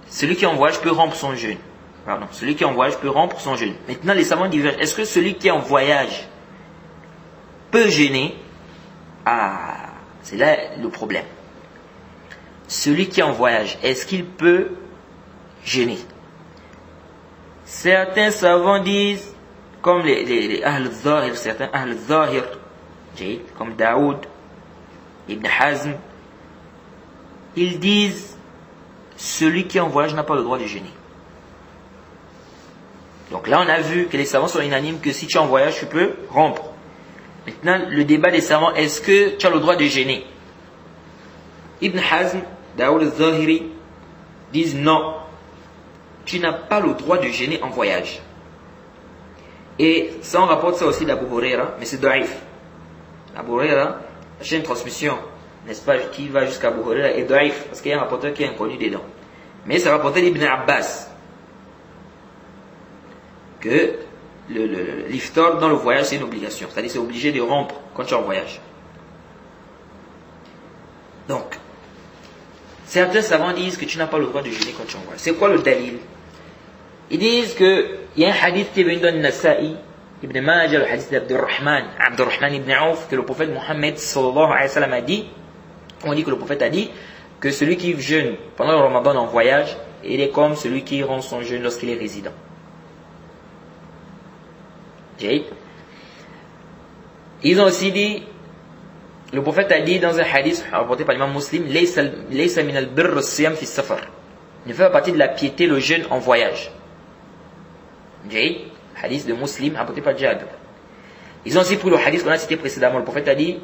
qui est en voyage peut rompre son jeûne? Pardon, celui qui est en voyage peut rompre son jeûne. Maintenant, les savants divergent. Est-ce que celui qui est en voyage peut jeûner? Ah, c'est là le problème. Celui qui est en voyage, est-ce qu'il peut jeûner? Certains savants disent, comme les Ahl-Zahir, certains Ahl-Zahir, comme Daoud, Ibn Hazm, ils disent, celui qui est en voyage n'a pas le droit de jeûner. Donc là, on a vu que les savants sont unanimes que si tu es en voyage, tu peux rompre. Maintenant, le débat des savants, est-ce que tu as le droit de jeûner? Ibn Hazm, Daoud al-Zahiri disent non, tu n'as pas le droit de jeûner en voyage. Et ça, on rapporte ça aussi d'Abu Huraira, mais c'est daïf. Abu Huraira, la chaîne de transmission, n'est-ce pas, qui va jusqu'à Abu Huraira est daïf, parce qu'il y a un rapporteur qui est inconnu dedans. Mais c'est rapporté d'Ibn Abbas que l'iftar dans le voyage c'est une obligation, c'est-à-dire c'est obligé de rompre quand tu es en voyage. Donc, certains savants disent que tu n'as pas le droit de jeûner quand tu es en voyage. C'est quoi le dalil? Ils disent qu'il y a un hadith qui est venu dans le Nasa'i, Ibn Majah, le hadith d'Abdurrahman ibn Auf, que le prophète Mohammed sallallahu alayhi wa sallam a dit, on dit que le prophète a dit que celui qui jeûne pendant le Ramadan en voyage, il est comme celui qui rompt son jeûne lorsqu'il est résident. Ils ont aussi dit, le prophète a dit dans un hadith rapporté par l'imam Muslim, Laysa min al-birr as-siyam fi as-safar. Il fait partie de la piété le jeûne en voyage. Hadith de Muslim rapporté par Jabir. Ils ont aussi pris le hadith qu'on a cité précédemment. Le prophète a dit,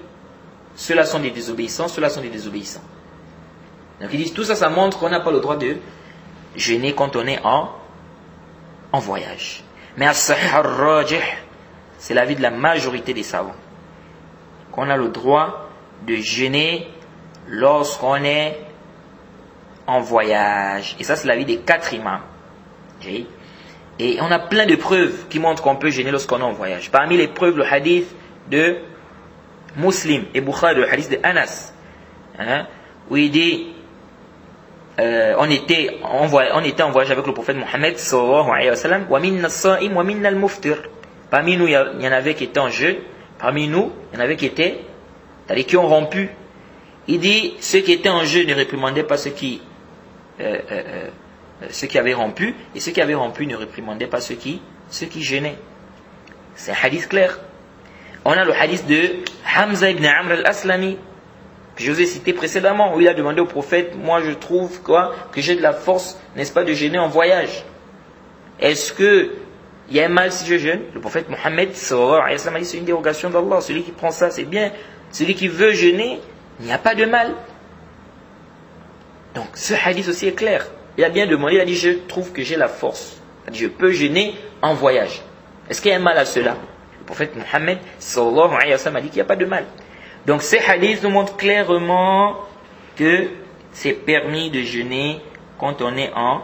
ceux-là sont des désobéissants, ceux-là sont des désobéissants. Donc ils disent, tout ça, ça montre qu'on n'a pas le droit de jeûner quand on est en voyage. Mais as-sahih ar-rajih, c'est l'avis de la majorité des savants, qu'on a le droit de jeûner lorsqu'on est en voyage. Et ça, c'est l'avis des 4 imams. Et on a plein de preuves qui montrent qu'on peut jeûner lorsqu'on est en voyage. Parmi les preuves, le hadith de Muslim et Bukhari, le hadith de Anas, où il dit, on était en voyage avec le prophète Mohammed sallallahu alayhi wa sallam, wa minna as-sa'im wa minna al-muftir. Parmi nous, il y en avait qui étaient en jeûne, parmi nous, il y en avait qui étaient, c'est-à-dire qui ont rompu. Il dit, ceux qui étaient en jeûne ne réprimandaient pas ceux qui avaient rompu, et ceux qui avaient rompu ne réprimandaient pas ceux qui jeûnaient. C'est un hadith clair. On a le hadith de Hamza ibn Amr al-Aslami, que je vous ai cité précédemment, où il a demandé au prophète, moi je trouve que j'ai de la force, n'est-ce pas, de jeûner en voyage. Est-ce que il y a un mal si je jeûne? Le prophète Mohammed sallallahu alayhi wa sallam a dit, c'est une dérogation d'Allah. Celui qui prend ça, c'est bien. Celui qui veut jeûner, il n'y a pas de mal. Donc ce hadith aussi est clair. Il a bien demandé, il a dit, je trouve que j'ai la force. Il a dit, je peux jeûner en voyage. Est-ce qu'il y a un mal à cela? Le prophète Mohammed sallallahu alayhi wa sallam a dit qu'il n'y a pas de mal. Donc ces hadiths nous montrent clairement que c'est permis de jeûner quand on est en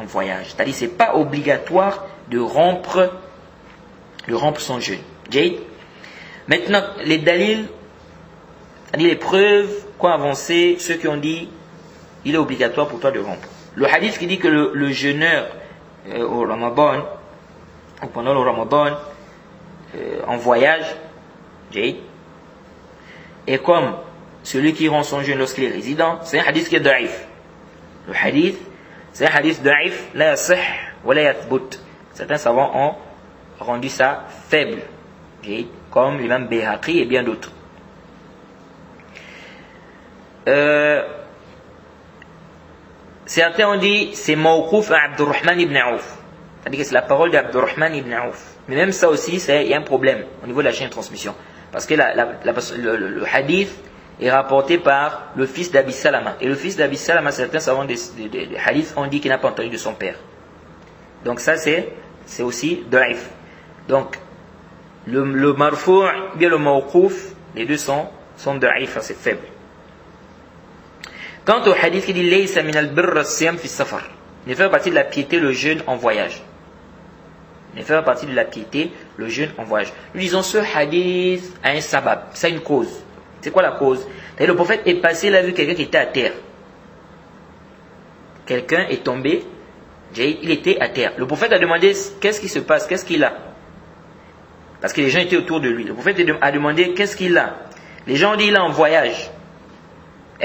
voyage. C'est-à-dire que ce n'est pas obligatoire de rompre son jeûne. Maintenant, les dalils, c'est-à-dire les preuves qu'ont avancé ceux qui ont dit il est obligatoire pour toi de rompre. Le hadith qui dit que le jeûneur au Ramadan, ou pendant le Ramadan, en voyage, est comme celui qui rompt son jeûne lorsqu'il est résident, c'est un hadith qui est daïf. Le hadith, c'est un hadith daïf, la yasih wa la yathbut. Certains savants ont rendu ça faible, comme l'imam Bayhaqi et bien d'autres. Certains ont dit c'est mawqouf à Abdurrahman ibn Auf. C'est-à-dire que c'est la parole d'Abdurrahman ibn Auf. Mais même ça aussi, il y a un problème au niveau de la chaîne de transmission. Parce que le hadith est rapporté par le fils d'Abi Salama. Et le fils d'Abi Salama, certains savants des hadiths ont dit qu'il n'a pas entendu de son père. Donc ça, c'est aussi daif. Donc, le marfou' bien le mawqouf, les deux sont daif, c'est faible. Quant au hadith qui dit Laysa min al-birr as-siyam fi as-safar, il fait partie de la piété le jeûne en voyage. ne fait pas partie de la piété, le jeûne en voyage. Nous disons ce hadith a un sabab, ça a une cause. C'est quoi la cause? Le prophète est passé, il a vu quelqu'un qui était à terre. Quelqu'un est tombé, il était à terre. Le prophète a demandé qu'est-ce qui se passe, qu'est-ce qu'il a? Parce que les gens étaient autour de lui. Le prophète a demandé qu'est-ce qu'il a? Les gens ont dit il est en voyage.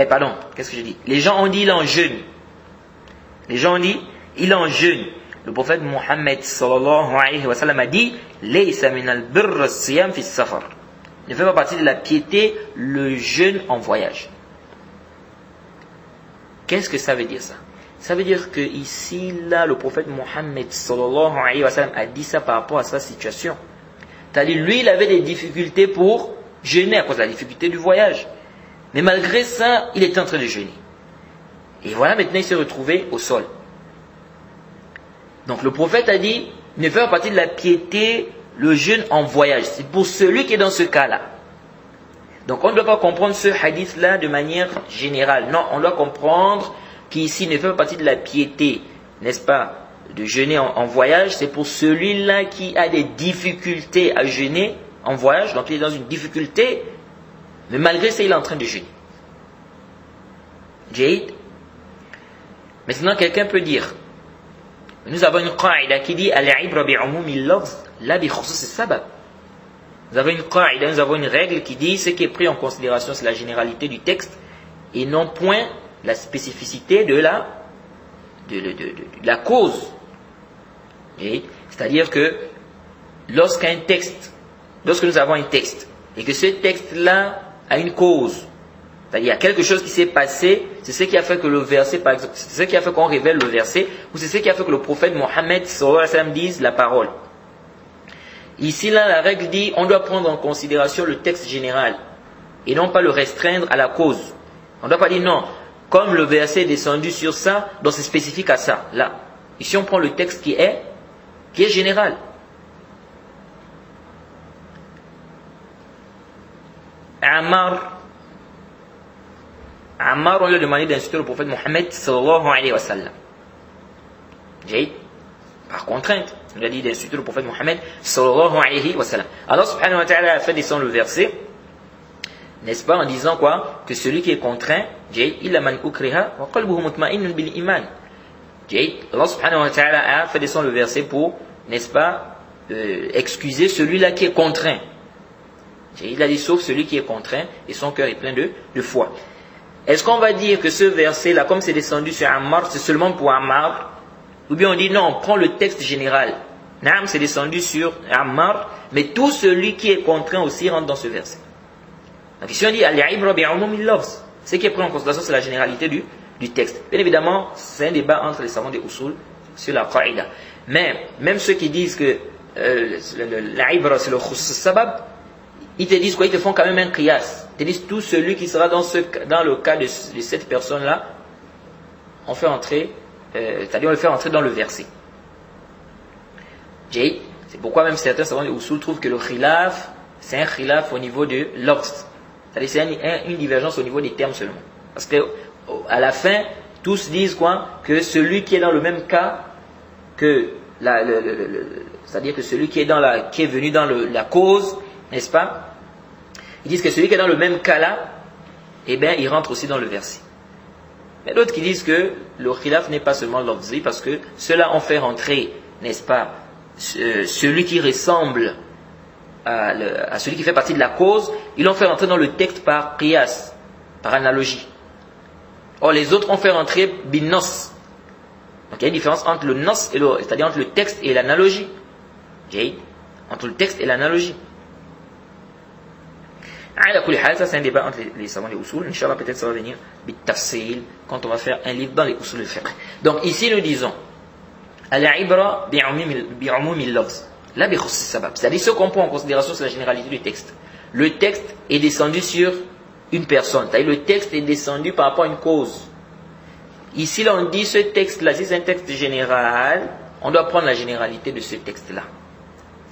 Pardon, qu'est-ce que je dis? Les gens ont dit il est en jeûne. Les gens ont dit il est en jeûne. Le prophète Mohammed sallallahu alayhi wa sallam a dit Laysa min al-birr as-siyam fi as-safar. Ne fait pas partie de la piété le jeûne en voyage. Qu'est-ce que ça veut dire ça? Ça veut dire que ici, là, le prophète Mohammed sallallahu alayhi wa sallam a dit ça par rapport à sa situation. C'est-à-dire, lui, il avait des difficultés pour jeûner à cause de la difficulté du voyage. Mais malgré ça, il était en train de jeûner. Et voilà, maintenant, il s'est retrouvé au sol. Donc, le prophète a dit, ne fait pas partie de la piété le jeûne en voyage. C'est pour celui qui est dans ce cas-là. Donc, on ne doit pas comprendre ce hadith-là de manière générale. Non, on doit comprendre qu'ici, ne fait pas partie de la piété, n'est-ce pas, de jeûner en voyage. C'est pour celui-là qui a des difficultés à jeûner en voyage. Donc, il est dans une difficulté, mais malgré ça, il est en train de jeûner. Jade. Maintenant, quelqu'un peut dire, nous avons une qaïda qui dit al-ibra bi'umumi al-lafz la bi khusus as-sabab. Nous avons une qaïda, nous avons une règle qui dit ce qui est pris en considération c'est la généralité du texte et non point la spécificité de la cause. C'est-à-dire que lorsque nous avons un texte et que ce texte-là a une cause, c'est-à-dire il y a quelque chose qui s'est passé, c'est ce qui a fait que le verset, par exemple, c'est ce qui a fait qu'on révèle le verset, ou c'est ce qui a fait que le prophète Mohammed sallallahu alayhi wa sallam dise la parole. Ici, là, la règle dit, on doit prendre en considération le texte général, et non pas le restreindre à la cause. On ne doit pas dire non, comme le verset est descendu sur ça, donc c'est spécifique à ça. Là, ici on prend le texte qui est général. Ammar, on lui a demandé d'insulter le prophète Mohammed sallallahu alayhi wa sallam. Par contrainte, on lui a dit d'insulter le prophète Mohammed sallallahu alayhi wa sallam. Allah subhanahu wa ta'ala a fait descendre le verset, n'est-ce pas, en disant quoi? Que celui qui est contraint, illa man ukriha wa qalbuhu mutma'innun bil iman. Allah subhanahu wa ta'ala a fait descendre le verset pour, n'est-ce pas, excuser celui-là qui est contraint. Il a dit sauf celui qui est contraint et son cœur est plein de foi. Est-ce qu'on va dire que ce verset-là, comme c'est descendu sur Ammar, c'est seulement pour Ammar? Ou bien on dit non, on prend le texte général. Naam, c'est descendu sur Ammar, mais tout celui qui est contraint aussi rentre dans ce verset. Donc ici on dit al-ibra bi'umumi al-lafz. Ce qui est pris en considération, c'est la généralité du texte. Bien évidemment, c'est un débat entre les savants des usul sur la qaïda. Mais même ceux qui disent que l'ibra c'est le khusus sabab, ils te disent quoi? Ils te font quand même un qiyas. Ils te disent tout celui qui sera dans le cas de cette personne-là, on fait entrer, c'est-à-dire on le fait entrer dans le verset. C'est pourquoi même certains savants des usul trouvent que le khilaf, c'est un khilaf au niveau de l'obst. C'est-à-dire c'est une divergence au niveau des termes seulement. Parce que à la fin, tous disent quoi? Que celui qui est dans le même cas que c'est-à-dire que celui qui est venu dans la cause, n'est-ce pas? Ils disent que celui qui est dans le même cas là, eh bien, il rentre aussi dans le verset. Mais d'autres qui disent que le khilaf n'est pas seulement l'obzi, parce que ceux-là ont fait rentrer, n'est-ce pas, celui qui ressemble à celui qui fait partie de la cause, ils l'ont fait rentrer dans le texte par qiyas, par analogie. Or, les autres ont fait rentrer bin nos. Donc, il y a une différence entre le nos, c'est-à-dire entre le texte et l'analogie. Entre le texte et l'analogie. Ça c'est un débat entre les savants des usul. Inch'Allah, peut-être ça va venir bit-tafsil quand on va faire un livre dans les usul al-fiqh. Donc ici nous disons al-ibra bi'umumi al-lafz la bi khusus sabab. C'est-à-dire ce qu'on prend en considération c'est la généralité du texte. Le texte est descendu sur une personne. C'est-à-dire le texte est descendu par rapport à une cause. Ici là on dit ce texte-là, si c'est un texte général, on doit prendre la généralité de ce texte-là.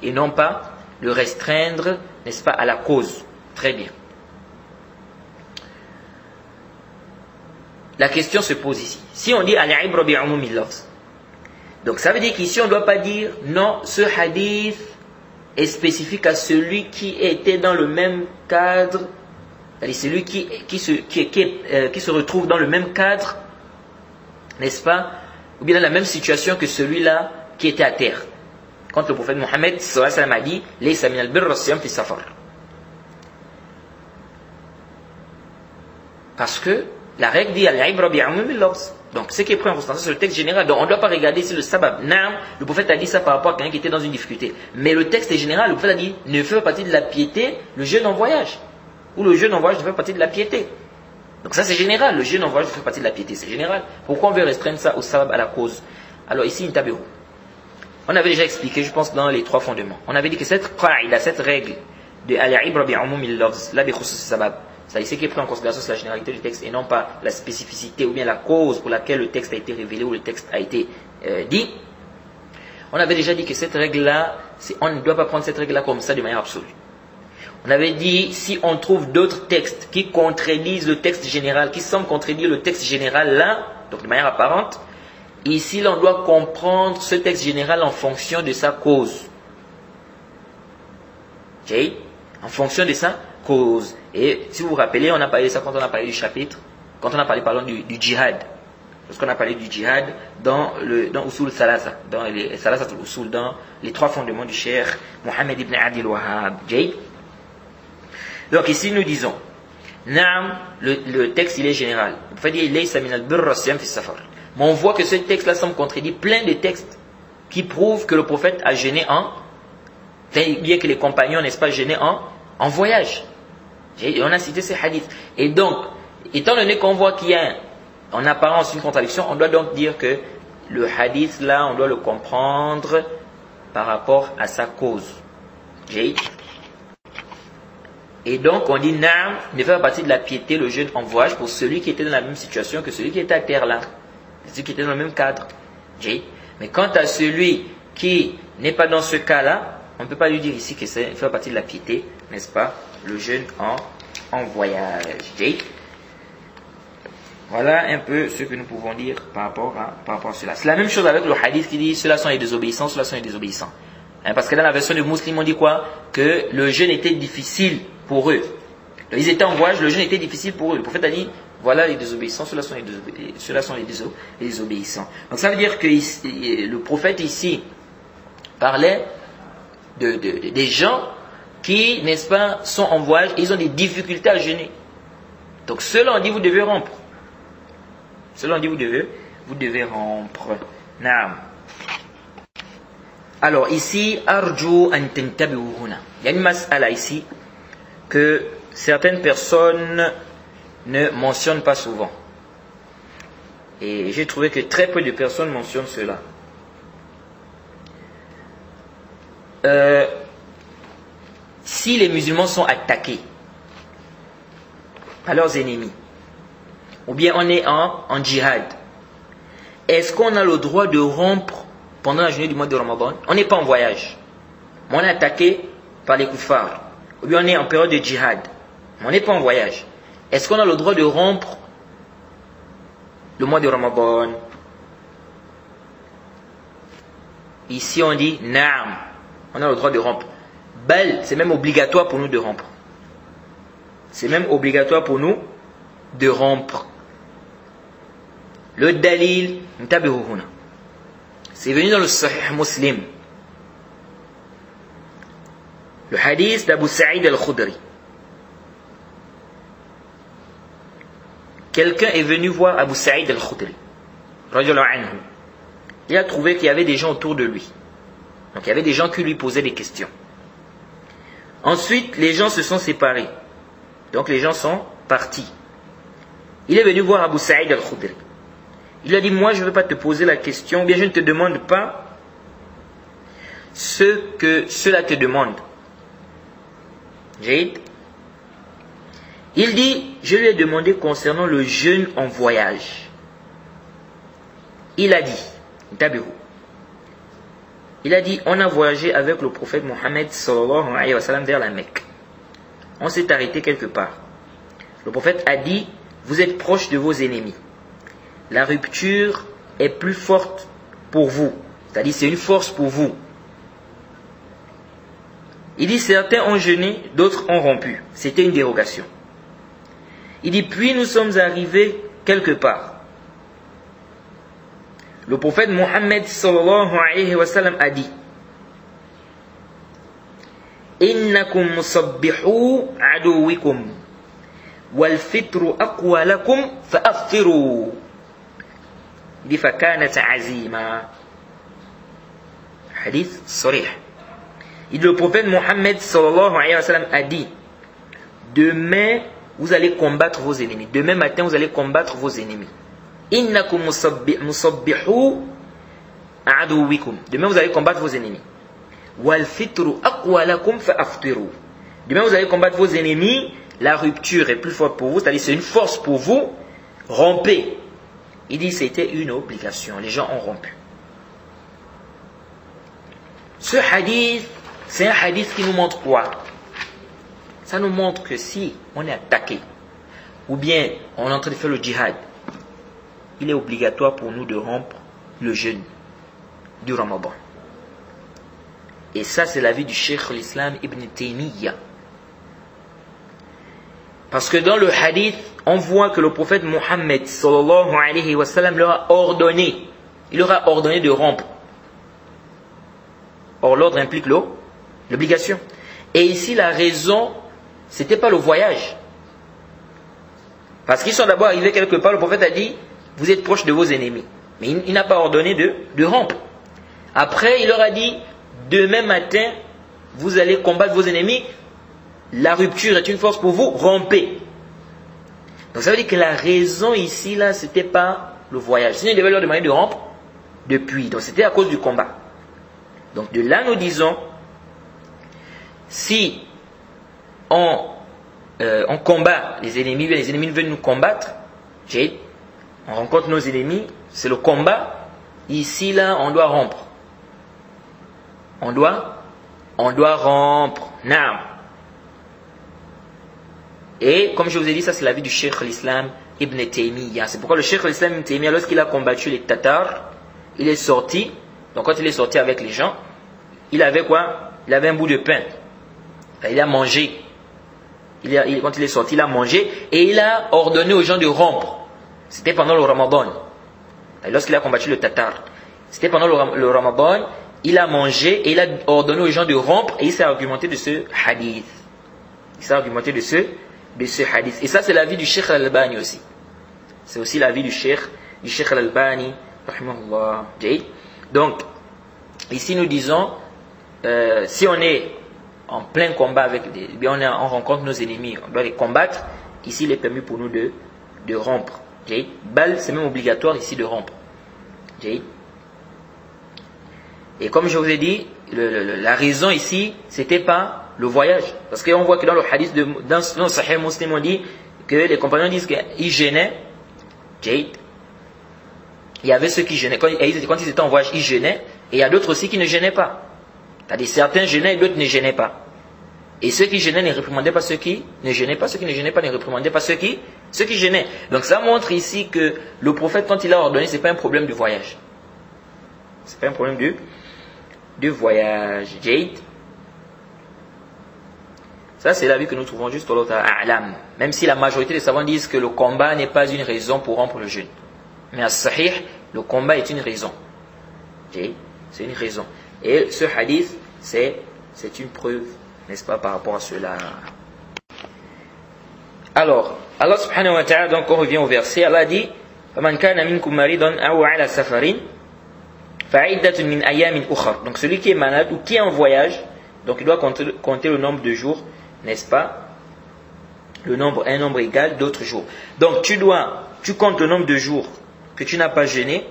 Et non pas le restreindre, n'est-ce pas, à la cause. Très bien. La question se pose ici. Si on dit al-ibra bi'umumi al-lafz, Donc ça veut dire qu'ici on ne doit pas dire non, ce hadith est spécifique à celui qui était dans le même cadre, c'est-à-dire celui qui se retrouve dans le même cadre, n'est-ce pas, ou bien dans la même situation que celui-là qui était à terre. Quand le prophète Mohammed sallallahu alayhi wa sallam a dit « Laysa min al-birr as-siyam fi safar ». Parce que la règle dit al-ibra bi'umum al-lafz. Donc ce qui est pris en considération c'est le texte général. Donc on ne doit pas regarder si le sabab. Naam, le prophète a dit ça par rapport à quelqu'un qui était dans une difficulté. Mais le texte est général. Le prophète a dit ne fait pas partie de la piété le jeûne en voyage. Ou le jeûne en voyage ne fait pas partie de la piété. Donc ça c'est général. Le jeûne en voyage ne fait pas partie de la piété. C'est général. Pourquoi on veut restreindre ça au sabab, à la cause? Alors ici, intabiru. On avait déjà expliqué, je pense, dans les 3 fondements. On avait dit que cette qa'ida, cette règle de al-ibra bi'umum al-lafz, la bi khusus sabab, c'est ce qui est pris en considération sur la généralité du texte et non pas la spécificité ou bien la cause pour laquelle le texte a été révélé ou le texte a été dit. On avait déjà dit que cette règle-là, on ne doit pas prendre cette règle-là comme ça de manière absolue. On avait dit, si on trouve d'autres textes qui contredisent le texte général, qui semblent contredire le texte général là, donc de manière apparente, ici l'on doit comprendre ce texte général en fonction de sa cause. Okay? En fonction de sa cause. Et si vous vous rappelez, on a parlé de ça quand on a parlé du chapitre, quand on a parlé pardon, du djihad. Lorsqu'on a parlé du djihad dans Usul Salasa, dans les Salasatul Usul, dans les 3 fondements du Cheikh Mohammed ibn Abdul Wahhab. Donc ici nous disons, Naam, le texte il est général. Il faut dire laysa min al-birr as-siyam fi safar. Mais on voit que ce texte-là semble contredire plein de textes qui prouvent que le prophète a jeûné bien que les compagnons, n'est-ce pas, jeûné en voyage. Et on a cité ces hadiths. Et donc, étant donné qu'on voit qu'il y a en apparence une contradiction, on doit donc dire que le hadith là, on doit le comprendre par rapport à sa cause. Et donc on dit Naam ne fait pas partie de la piété le jeûne en voyage pour celui qui était dans la même situation que celui qui était à terre là, celui qui était dans le même cadre. Mais quant à celui qui n'est pas dans ce cas-là, on ne peut pas lui dire ici que ça fait partie de la piété, n'est-ce pas, le jeûne en voyage. Voilà un peu ce que nous pouvons dire par rapport à cela. C'est la même chose avec le hadith qui dit ceux-là sont les désobéissants, ceux-là sont les désobéissants. Parce que dans la version de Muslim, on dit quoi? Que le jeûne était difficile pour eux. Ils étaient en voyage, le jeûne était difficile pour eux. Le prophète a dit voilà les désobéissants, ceux-là sont les désobéissants. Donc ça veut dire que le prophète ici parlait des gens qui, n'est-ce pas, sont en voyage et ils ont des difficultés à jeûner. Donc ceux-là on dit vous devez rompre. Ceux-là on dit vous devez rompre. Naam. Alors ici, arju an tantabihu huna. Il y a une mas'ala ici que certaines personnes ne mentionnent pas souvent. Et j'ai trouvé que très peu de personnes mentionnent cela. Si les musulmans sont attaqués par leurs ennemis, ou bien on est en djihad, est-ce qu'on a le droit de rompre pendant la journée du mois de Ramadan? On n'est pas en voyage, mais on est attaqué par les kuffars, ou bien on est en période de djihad, mais on n'est pas en voyage. Est-ce qu'on a le droit de rompre le mois de Ramadan? Ici on dit Naam, on a le droit de rompre. Bal, c'est même obligatoire pour nous de rompre. C'est même obligatoire pour nous de rompre. Le dalil, c'est venu dans le Sahih Muslim. Le hadith d'Abu Sa'id al-Khudri. Quelqu'un est venu voir Abu Sa'id al-Khudri. Il a trouvé qu'il y avait des gens autour de lui. Donc il y avait des gens qui lui posaient des questions. Ensuite, les gens se sont séparés. Donc les gens sont partis. Il est venu voir Abu Sa'id al-Khudri. Il a dit, moi je ne veux pas te poser la question, ou bien je ne te demande pas ce que cela te demande. Il dit, je lui ai demandé concernant le jeûne en voyage. Il a dit, on a voyagé avec le prophète Mohammed sallallahu alayhi wa sallam vers la Mecque. On s'est arrêté quelque part. Le prophète a dit, vous êtes proche de vos ennemis. La rupture est plus forte pour vous C'est-à-dire c'est une force pour vous. Il dit certains ont jeûné, d'autres ont rompu. C'était une dérogation. Il dit puis nous sommes arrivés quelque part. Le prophète Mohammed sallallahu alayhi wa sallam a dit innakum musabbihu aduwikum wal fitru aqwa lakum fa'aftiru. Il dit fakanat azima. Hadith sarih. Il dit le prophète Mohammed sallallahu alayhi wa sallam a dit demain vous allez combattre vos ennemis. Demain matin vous allez combattre vos ennemis. Innakum musabbihu aduwikum. Demain vous allez combattre vos ennemis. Wal fitru aqwa lakum fa'aftiru. Demain vous allez combattre vos ennemis. La rupture est plus forte pour vous, c'est-à-dire c'est une force pour vous. Rompez. Il dit c'était une obligation. Les gens ont rompu. Ce hadith, c'est un hadith qui nous montre quoi? Ça nous montre que si on est attaqué, ou bien on est en train de faire le djihad, il est obligatoire pour nous de rompre le jeûne du Ramadan. Et ça, c'est l'avis du Cheikh l'Islam Ibn Taymiyyah. Parce que dans le hadith, on voit que le prophète Mohammed sallallahu alayhi wa sallam leur a ordonné, il leur a ordonné de rompre. Or, l'ordre implique l'obligation. Et ici, la raison, c'était pas le voyage. Parce qu'ils sont d'abord arrivés quelque part, le prophète a dit vous êtes proches de vos ennemis. Mais il n'a pas ordonné de rompre. Après, il leur a dit demain matin, vous allez combattre vos ennemis. La rupture est une force pour vous, rompez. Donc ça veut dire que la raison ici, là, c'était pas le voyage. Sinon, il devait leur demander de rompre depuis. Donc c'était à cause du combat. Donc de là, nous disons, si on combat les ennemis veulent nous combattre, on rencontre nos ennemis, c'est le combat. Ici, là, on doit rompre. On doit rompre. Naam. Et comme je vous ai dit, ça c'est l'avis du Cheikh l'Islam Ibn Taymiyyah. C'est pourquoi le Cheikh l'Islam Ibn Taymiyyah, lorsqu'il a combattu les Tatars, il est sorti. Donc quand il est sorti avec les gens, il avait quoi? Il avait un bout de pain. Il a mangé. Quand il est sorti, il a mangé et il a ordonné aux gens de rompre. C'était pendant le Ramadan. Et lorsqu'il a combattu le Tatar, c'était pendant le Ramadan, il a mangé et il a ordonné aux gens de rompre et il s'est argumenté de ce hadith. Il s'est argumenté de ce hadith. Et ça, c'est l'avis du Cheikh Al-Albani aussi. C'est aussi l'avis du Cheikh Al-Albani, rahimahullah. Donc, ici nous disons, si on est en plein combat on rencontre nos ennemis, on doit les combattre. Ici, il est permis pour nous de rompre. Bal, c'est même obligatoire ici de rompre. Et comme je vous ai dit, la raison ici, c'était pas le voyage. Parce qu'on voit que dans le hadith dans le Sahih Muslim, on dit que les compagnons disent qu'ils gênaient. Il y avait ceux qui gênaient. Quand ils étaient en voyage, ils gênaient. Et il y a d'autres aussi qui ne gênaient pas. C'est-à-dire certains gênaient et d'autres ne gênaient pas. Et ceux qui gênaient ne réprimandaient pas ceux qui ne gênaient pas. Ceux qui ne gênaient pas ne réprimandaient pas ceux qui gênaient. Donc ça montre ici que le prophète, quand il a ordonné, ce n'est pas un problème du voyage. Ce n'est pas un problème du voyage. Ça, c'est l'avis que nous trouvons juste au lot à A'lam. Même si la majorité des savants disent que le combat n'est pas une raison pour rompre le jeûne. Mais à Sahih, le combat est une raison. C'est une raison. Et ce hadith, c'est une preuve, n'est-ce pas, par rapport à cela. Alors, Allah subhanahu wa ta'ala, donc on revient au verset, Allah dit فَمَنْ كَانَ مِنْكُمْ مَرِيضًا أَوْ عَلَى سَفَرٍ فَعِدَّةٌ مِنْ أَيَّامٍ أُخَرٍ. Donc celui qui est malade ou qui est en voyage, donc il doit compter le nombre de jours, n'est-ce pas, un nombre égal d'autres jours. Donc tu comptes le nombre de jours que tu n'as pas jeûné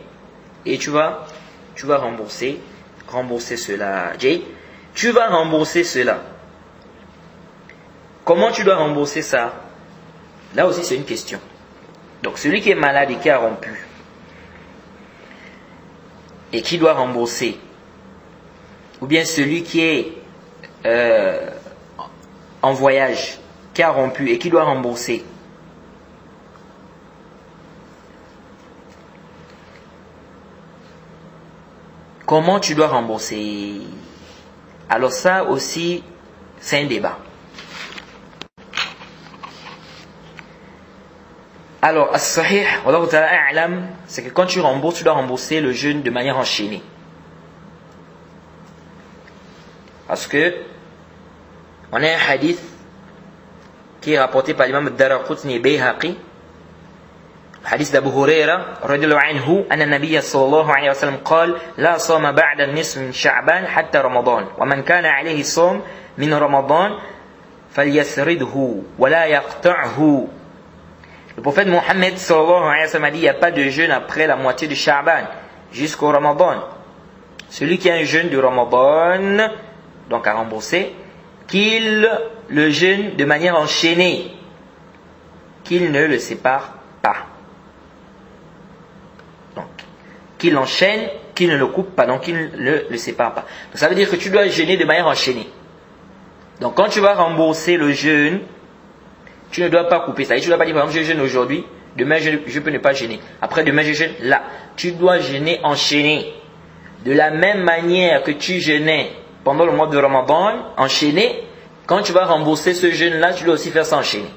et tu vas rembourser cela. Tu vas rembourser cela. Comment tu dois rembourser ça? Là aussi c'est une question. Donc celui qui est malade et qui a rompu et qui doit rembourser, ou bien celui qui est en voyage, qui a rompu et qui doit rembourser. comment tu dois rembourser? Alors ça aussi, c'est un débat. Alors, as-sahih, wallahu ta'ala a'lam, c'est que quand tu rembourses, tu dois rembourser le jeûne de manière enchaînée. Parce que on a un hadith qui est rapporté par l'imam Ad-Daraqutni et Bayhaqi, hadith d'Abu Huraira radiyallahu anhu, anna nabiyya sallallahu alayhi wa sallam qala la sawma ba'da an-nisf min Sha'ban hatta Ramadan wa man kana alayhi sawm min Ramadan falyasridhu wa la yaqta'hu. Le prophète Mohammed sallallahu alayhi wa sallam a dit il n'y a pas de jeûne après la moitié de Sha'ban jusqu'au Ramadan. Celui qui a un jeûne de Ramadan, donc à rembourser, qu'il le jeûne de manière enchaînée, qu'il ne le sépare pas. Donc, qu'il enchaîne, qu'il ne le coupe pas, donc qu'il ne le sépare pas. Donc, ça veut dire que tu dois jeûner de manière enchaînée. Donc quand tu vas rembourser le jeûne, tu ne dois pas couper ça. Et tu ne dois pas dire par exemple je jeûne aujourd'hui, demain je peux ne pas jeûner. Après demain je jeûne là. Tu dois jeûner enchaîné. De la même manière que tu jeûnais pendant le mois de Ramadan, enchaîné, quand tu vas rembourser ce jeûne-là, tu dois aussi faire ça enchaîné.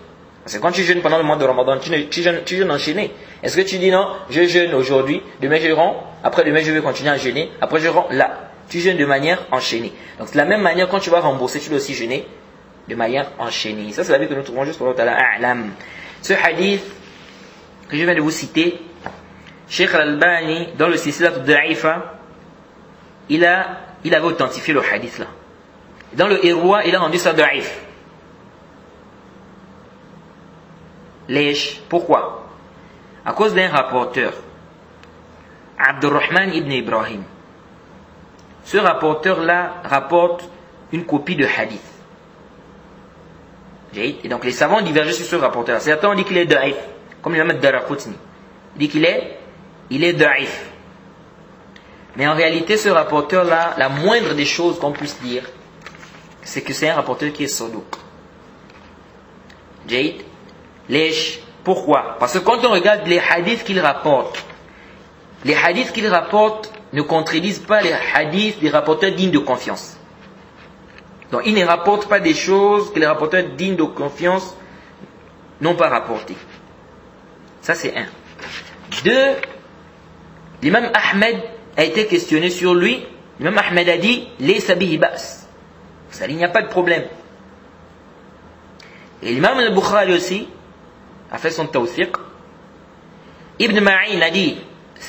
Parce que quand tu jeûnes pendant le mois de Ramadan, tu jeûnes enchaîné. Est-ce que tu dis non, je jeûne aujourd'hui, demain je rends, après demain je vais continuer à jeûner, après je rends là. Tu jeûnes de manière enchaînée. Donc de la même manière, quand tu vas rembourser, tu dois aussi jeûner de manière enchaînée. Ça c'est la vie que nous trouvons juste pour l'autre a'lam. Ce hadith que je viens de vous citer, Cheikh Al-Albani, dans le Silsilat Da'ifa, il avait authentifié le hadith là. Dans le Irwa, il a rendu ça da'if. Lèche. Pourquoi? À cause d'un rapporteur, Abdurrahman ibn Ibrahim. Ce rapporteur-là rapporte une copie de hadith. Et donc les savants divergent sur ce rapporteur-là. Certains ont dit qu'il est da'if, comme l'imam Ad-Daraqutni. Il dit qu'il est da'if. Mais en réalité, ce rapporteur-là, la moindre des choses qu'on puisse dire, c'est que c'est un rapporteur qui est sadouk. Jade, lèche. Pourquoi? Parce que quand on regarde les hadiths qu'il rapporte, les hadiths qu'il rapporte ne contredisent pas les hadiths des rapporteurs dignes de confiance. Donc il ne rapporte pas des choses que les rapporteurs dignes de confiance n'ont pas rapportées. Ça c'est un. Deux, l'imam Ahmed a été questionné sur lui. L'imam Ahmed a dit laysa bihi ba's. Ça il n'y a pas de problème. Et l'imam al-Bukhari aussi a fait son tawthiq. Ibn Ma'in a dit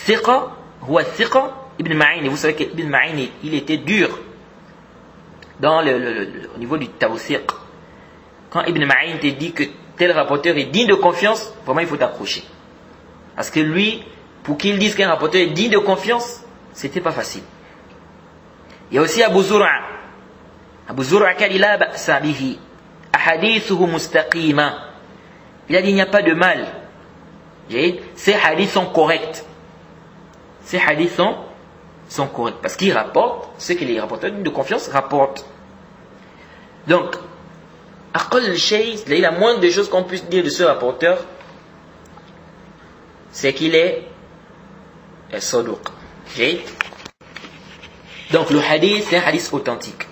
thiqa huwa thiqa. Ibn Ma'in, et vous savez qu'Ibn Ma'in il était dur dans au niveau du tawthiq. Quand Ibn Ma'in te dit que tel rapporteur est digne de confiance, vraiment il faut t'accrocher. Parce que lui, pour qu'il dise qu'un rapporteur est digne de confiance, c'était pas facile. Il y a aussi Abu Zur'a. Abu Zur'a qui a dit la ba'sa bihi. Ahadithuhu mustaqima. Il a dit il n'y a pas de mal. Ces hadiths sont corrects. Ces hadiths sont corrects. Parce qu'ils rapportent ce que les rapporteurs de confiance rapportent. Donc, aqall shay, la moindre des choses qu'on puisse dire de ce rapporteur, c'est qu'il est saduq. Donc le hadith, c'est un hadith authentique.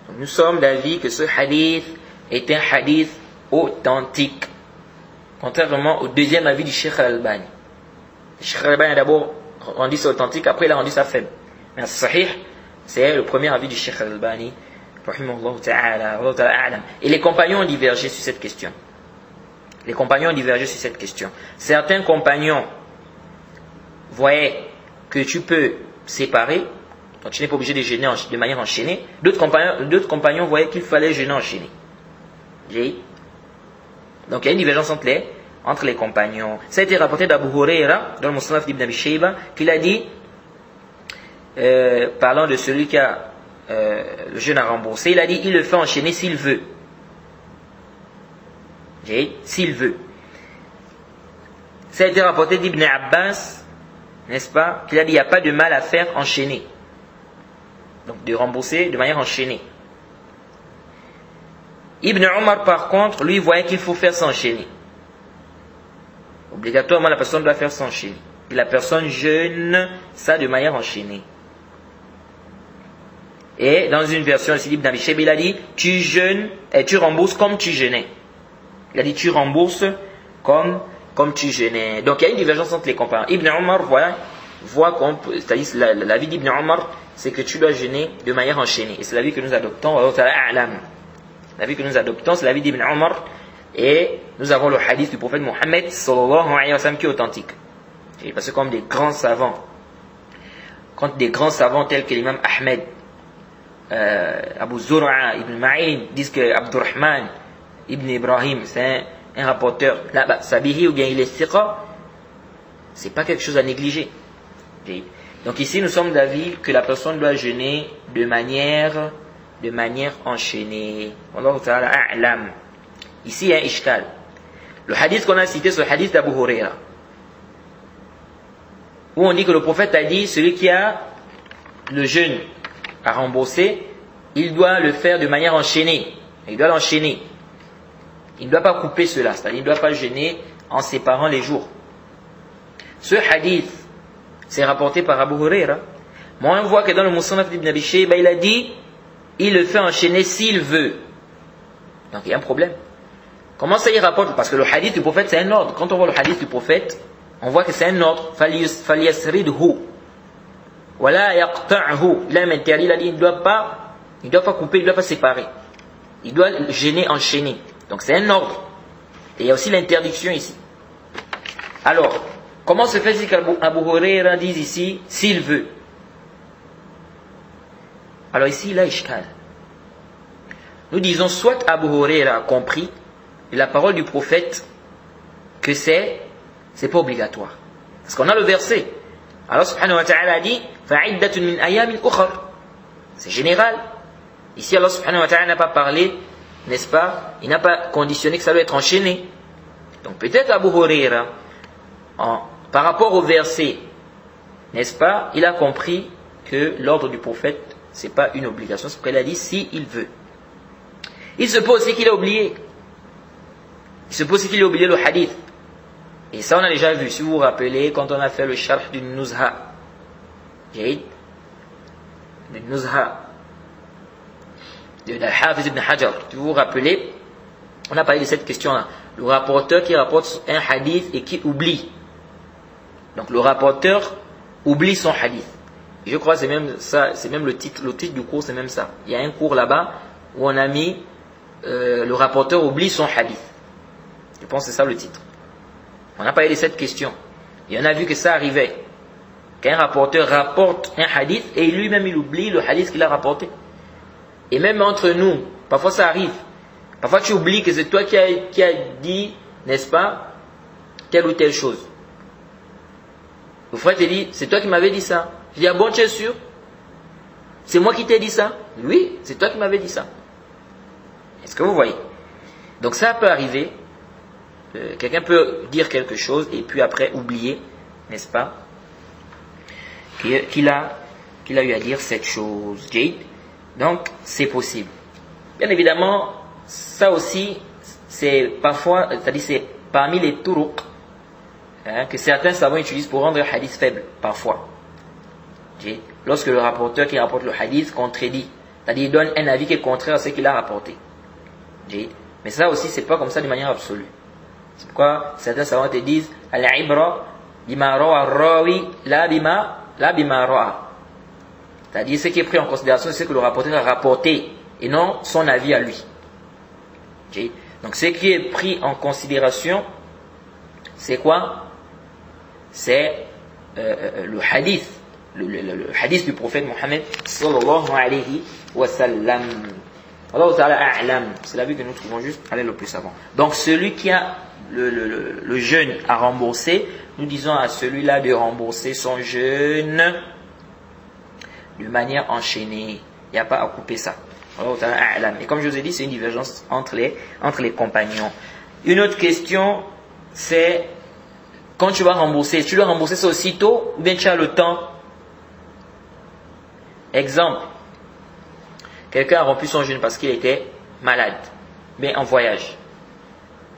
Donc, nous sommes d'avis que ce hadith est un hadith authentique. Contrairement au deuxième avis du Cheikh Al-Albani. Le Cheikh Al-Albani a d'abord rendu ça authentique, après il a rendu ça faible. Mais sahih, c'est le premier avis du Cheikh Al-Albani. Et les compagnons ont divergé sur cette question. Les compagnons ont divergé sur cette question. Certains compagnons voyaient que tu peux séparer, donc tu n'es pas obligé de jeûner de manière enchaînée. D'autres compagnons voyaient qu'il fallait jeûner enchaîné. Donc il y a une divergence entre les compagnons. Ça a été rapporté d'Abu Huraira dans le Musnad d'Ibn Abi Shayba, qu'il a dit, parlant de celui qui a le jeûne à rembourser, il a dit il le fait enchaîner s'il veut. S'il veut. Ça a été rapporté d'Ibn Abbas, n'est-ce pas, qu'il a dit il n'y a pas de mal à faire enchaîner. Donc de rembourser de manière enchaînée. Ibn Omar par contre, lui voyait qu'il faut faire s'enchaîner. Obligatoirement la personne doit faire s'enchaîner. Et la personne jeûne ça de manière enchaînée. Et dans une version ici d'Ibn Abi Shayba, il a dit tu jeûnes et tu rembourses comme tu jeûnais. Il a dit tu rembourses comme tu jeûnais. Donc il y a une divergence entre les compagnons. Ibn Omar voit c'est-à-dire l'avis d'Ibn Omar, c'est que tu dois jeûner de manière enchaînée. Et c'est l'avis que nous adoptons. L'avis que nous adoptons, c'est l'avis d'Ibn Omar. Et nous avons le hadith du prophète Mohammed sallallahu alayhi wa sallam qui est authentique. Parce que comme des grands savants, quand des grands savants tels que l'imam Ahmed, Abu Zur'a, Ibn Ma'in disent que Abdurrahman Ibn Ibrahim c'est un rapporteur, là, Sabihi ou bien il est thiqa, c'est pas quelque chose à négliger. Donc ici nous sommes d'avis que la personne doit jeûner de manière enchaînée. Wallahu ta'ala a'lam. Ici il y a un ishkal. Le hadith qu'on a cité, c'est le hadith d'Abu Huraira, où on dit que le prophète a dit celui qui a le jeûne à rembourser, il doit le faire de manière enchaînée. Il doit l'enchaîner. Il ne doit pas couper cela, c'est-à-dire il ne doit pas jeûner en séparant les jours. Ce hadith, c'est rapporté par Abu Huraira. Mais on voit que dans le Musannaf d'Ibn Abi Shayba, il a dit, il le fait enchaîner s'il veut. Donc il y a un problème. Comment ça il rapporte? Parce que le hadith du prophète, c'est un ordre. Quand on voit le hadith du prophète, on voit que c'est un ordre. فَلْيَسْرِدْهُ وَلَا يَقْطَعْهُ. Il a un interdit, il a dit, il ne doit pas couper, il ne doit pas séparer. Il doit jeûner, enchaîner. Donc c'est un ordre. Et il y a aussi l'interdiction ici. Alors, comment se fait-il qu'Abu Huraira dise ici, s'il veut? Alors ici, il a ishkal. Nous disons, soit Abu Huraira a compris la parole du prophète que c'est pas obligatoire. Parce qu'on a le verset. Allah subhanahu wa ta'ala a dit, فَعِدَّةٌ مِنْ أَيَامٍ أُخَرٍ. C'est général. Ici, Allah subhanahu wa ta'ala n'a pas parlé, n'est-ce pas? Il n'a pas conditionné que ça doit être enchaîné. Donc peut-être Abu Huraira, par rapport au verset, n'est-ce pas? Il a compris que l'ordre du prophète, c'est pas une obligation. C'est pourquoi il a dit si il veut. Il se peut aussi qu'il a oublié. Il se peut aussi qu'il ait oublié le hadith. Et ça on a déjà vu. Si vous vous rappelez, quand on a fait le sharh du Nuzha. Le Nuzha. De Al-Hafiz ibn Hajar. Si vous vous rappelez, on a parlé de cette question-là. Le rapporteur qui rapporte un hadith et qui oublie. Donc le rapporteur oublie son hadith. Et je crois que c'est même ça, c'est même le titre du cours, c'est même ça. Il y a un cours là-bas où on a mis le rapporteur oublie son hadith. Je pense que c'est ça le titre. On a parlé de cette question. Et on a vu que ça arrivait. Qu'un rapporteur rapporte un hadith et lui-même il oublie le hadith qu'il a rapporté. Et même entre nous, parfois ça arrive. Parfois tu oublies que c'est toi qui a dit, n'est-ce pas, telle ou telle chose. Le frère te dit, c'est toi qui m'avais dit ça. Je dis, ah bon, tu es sûr? C'est moi qui t'ai dit ça? Oui, c'est toi qui m'avais dit ça. Est-ce que vous voyez? Donc ça peut arriver. Quelqu'un peut dire quelque chose et puis après oublier, n'est-ce pas, qu'il a eu à dire cette chose. Donc c'est possible. Bien évidemment, ça aussi, c'est parfois, c'est-à-dire c'est parmi les turuq que certains savants utilisent pour rendre le hadith faible, parfois. Lorsque le rapporteur qui rapporte le hadith contredit, c'est-à-dire il donne un avis qui est contraire à ce qu'il a rapporté. Mais ça aussi, c'est pas comme ça de manière absolue. C'est pourquoi certains savants te disent al-ibra bima rawa ar-rawi la bima ra'a. C'est-à-dire ce qui est pris en considération, c'est ce que le rapporteur a rapporté et non son avis à lui. Donc ce qui est pris en considération, c'est quoi? C'est le hadith. Le hadith du prophète Mohammed sallallahu alayhi wa sallam. Allah ta'ala a'lam. C'est la vue que nous trouvons juste aller le plus savant. Donc celui qui a le jeûne à rembourser, nous disons à celui-là de rembourser son jeûne de manière enchaînée. Il n'y a pas à couper ça. Allah ta'ala a'lam. Et comme je vous ai dit, c'est une divergence entre les compagnons. Une autre question, c'est quand tu vas rembourser, tu dois rembourser ça aussitôt ou bien tu as le temps? Exemple, quelqu'un a rompu son jeûne parce qu'il était malade, mais en voyage.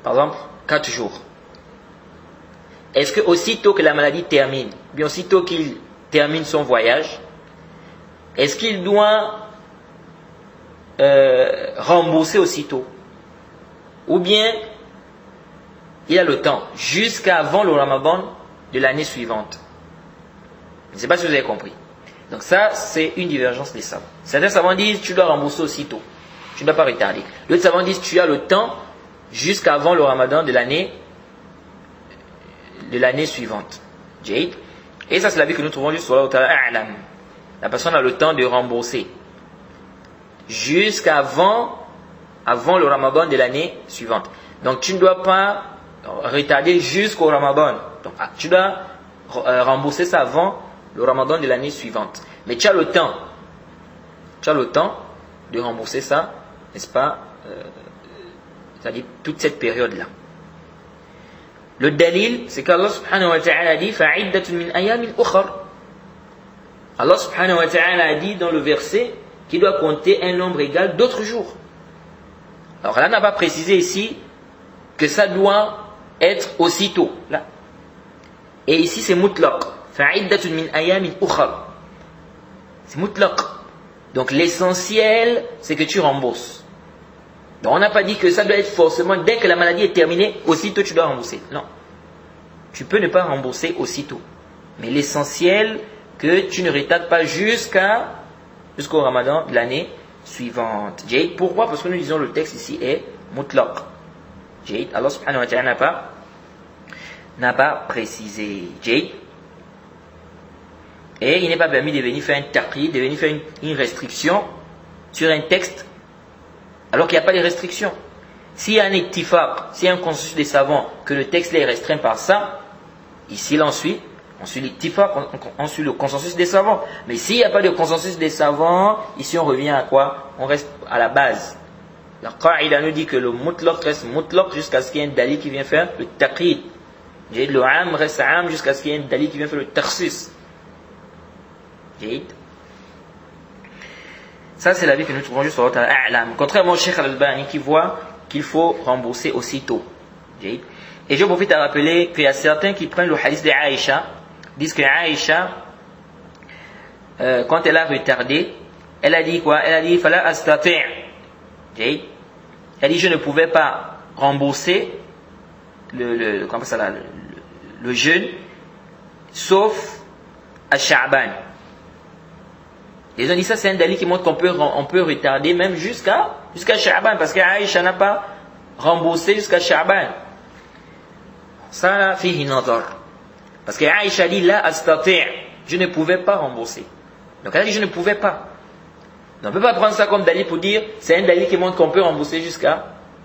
Par exemple, 4 jours. Est-ce que aussitôt que la maladie termine, bien aussitôt qu'il termine son voyage, est-ce qu'il doit rembourser aussitôt. Ou bien, il a le temps jusqu'avant le Ramadan de l'année suivante. Je ne sais pas si vous avez compris. Donc ça, c'est une divergence des savants. Certains savants disent tu dois rembourser aussitôt. Tu ne dois pas retarder. D'autres savants disent tu as le temps jusqu'avant le Ramadan de l'année suivante. Jade. Et ça, c'est l'avis que nous trouvons juste sur la personne a le temps de rembourser jusqu'avant le Ramadan de l'année suivante. Donc tu ne dois pas retarder jusqu'au Ramadan. Donc tu dois rembourser ça avant le Ramadan de l'année suivante. Mais tu as le temps. Tu as le temps de rembourser ça, n'est-ce pas? C'est-à-dire toute cette période-là. Le dalil, c'est qu'Allah subhanahu wa ta'ala dit فَعِدَّةٌ مِنْ أَيَامٍ أُخَرٍ. Allah subhanahu wa ta'ala a dit dans le verset qu'il doit compter un nombre égal d'autres jours. Alors Allah n'a pas précisé ici que ça doit être aussitôt. Là. Et ici c'est mutlaq. فَعِدَّةٌ مِنْ أَيَامٍ أُخَرٍ. C'est mutlaq. Donc l'essentiel, c'est que tu rembourses. Donc on n'a pas dit que ça doit être forcément, dès que la maladie est terminée, aussitôt tu dois rembourser. Non. Tu peux ne pas rembourser aussitôt. Mais l'essentiel, que tu ne retardes pas jusqu'au Ramadan de l'année suivante. Jade, pourquoi? Parce que nous disons le texte ici est mutlaq. Jade, Allah subhanahu wa ta'ala n'a pas précisé. Jade. Et il n'est pas permis de venir faire un taqid, de venir faire une restriction sur un texte alors qu'il n'y a pas de restriction. S'il y a un ittifaq, s'il y a un consensus des savants que le texte est restreint par ça, ici là on suit l'ittifaq, on suit le consensus des savants. Mais s'il n'y a pas de consensus des savants, ici on revient à quoi? On reste à la base. La qa'ida nous dit que le mutlaq reste mutlaq jusqu'à ce qu'il y ait un dalil qui vient faire le taqid. Le am reste am jusqu'à ce qu'il y ait un dalil qui vient faire le takhsis. Ça c'est l'avis que nous trouvons juste sur l'A'lam. Contrairement au Cheikh Al-Albani qui voit qu'il faut rembourser aussitôt. Et je profite à rappeler qu'il y a certains qui prennent le hadith de Aïcha, disent que Aïcha, quand elle a retardé, elle a dit quoi? Elle a dit fala astati'. Elle a dit je ne pouvais pas rembourser le jeûne sauf à Sha'ban. Ils ont dit ça c'est un dalil qui montre qu'on peut retarder même jusqu'à Sha'ban parce qu'Aïcha n'a pas remboursé jusqu'à Sha'ban. Ça là fihi nadar. Parce qu'Aïcha dit la astati', je ne pouvais pas rembourser. Donc elle a dit je ne pouvais pas. Donc, on ne peut pas prendre ça comme dalil pour dire c'est un dalil qui montre qu'on peut rembourser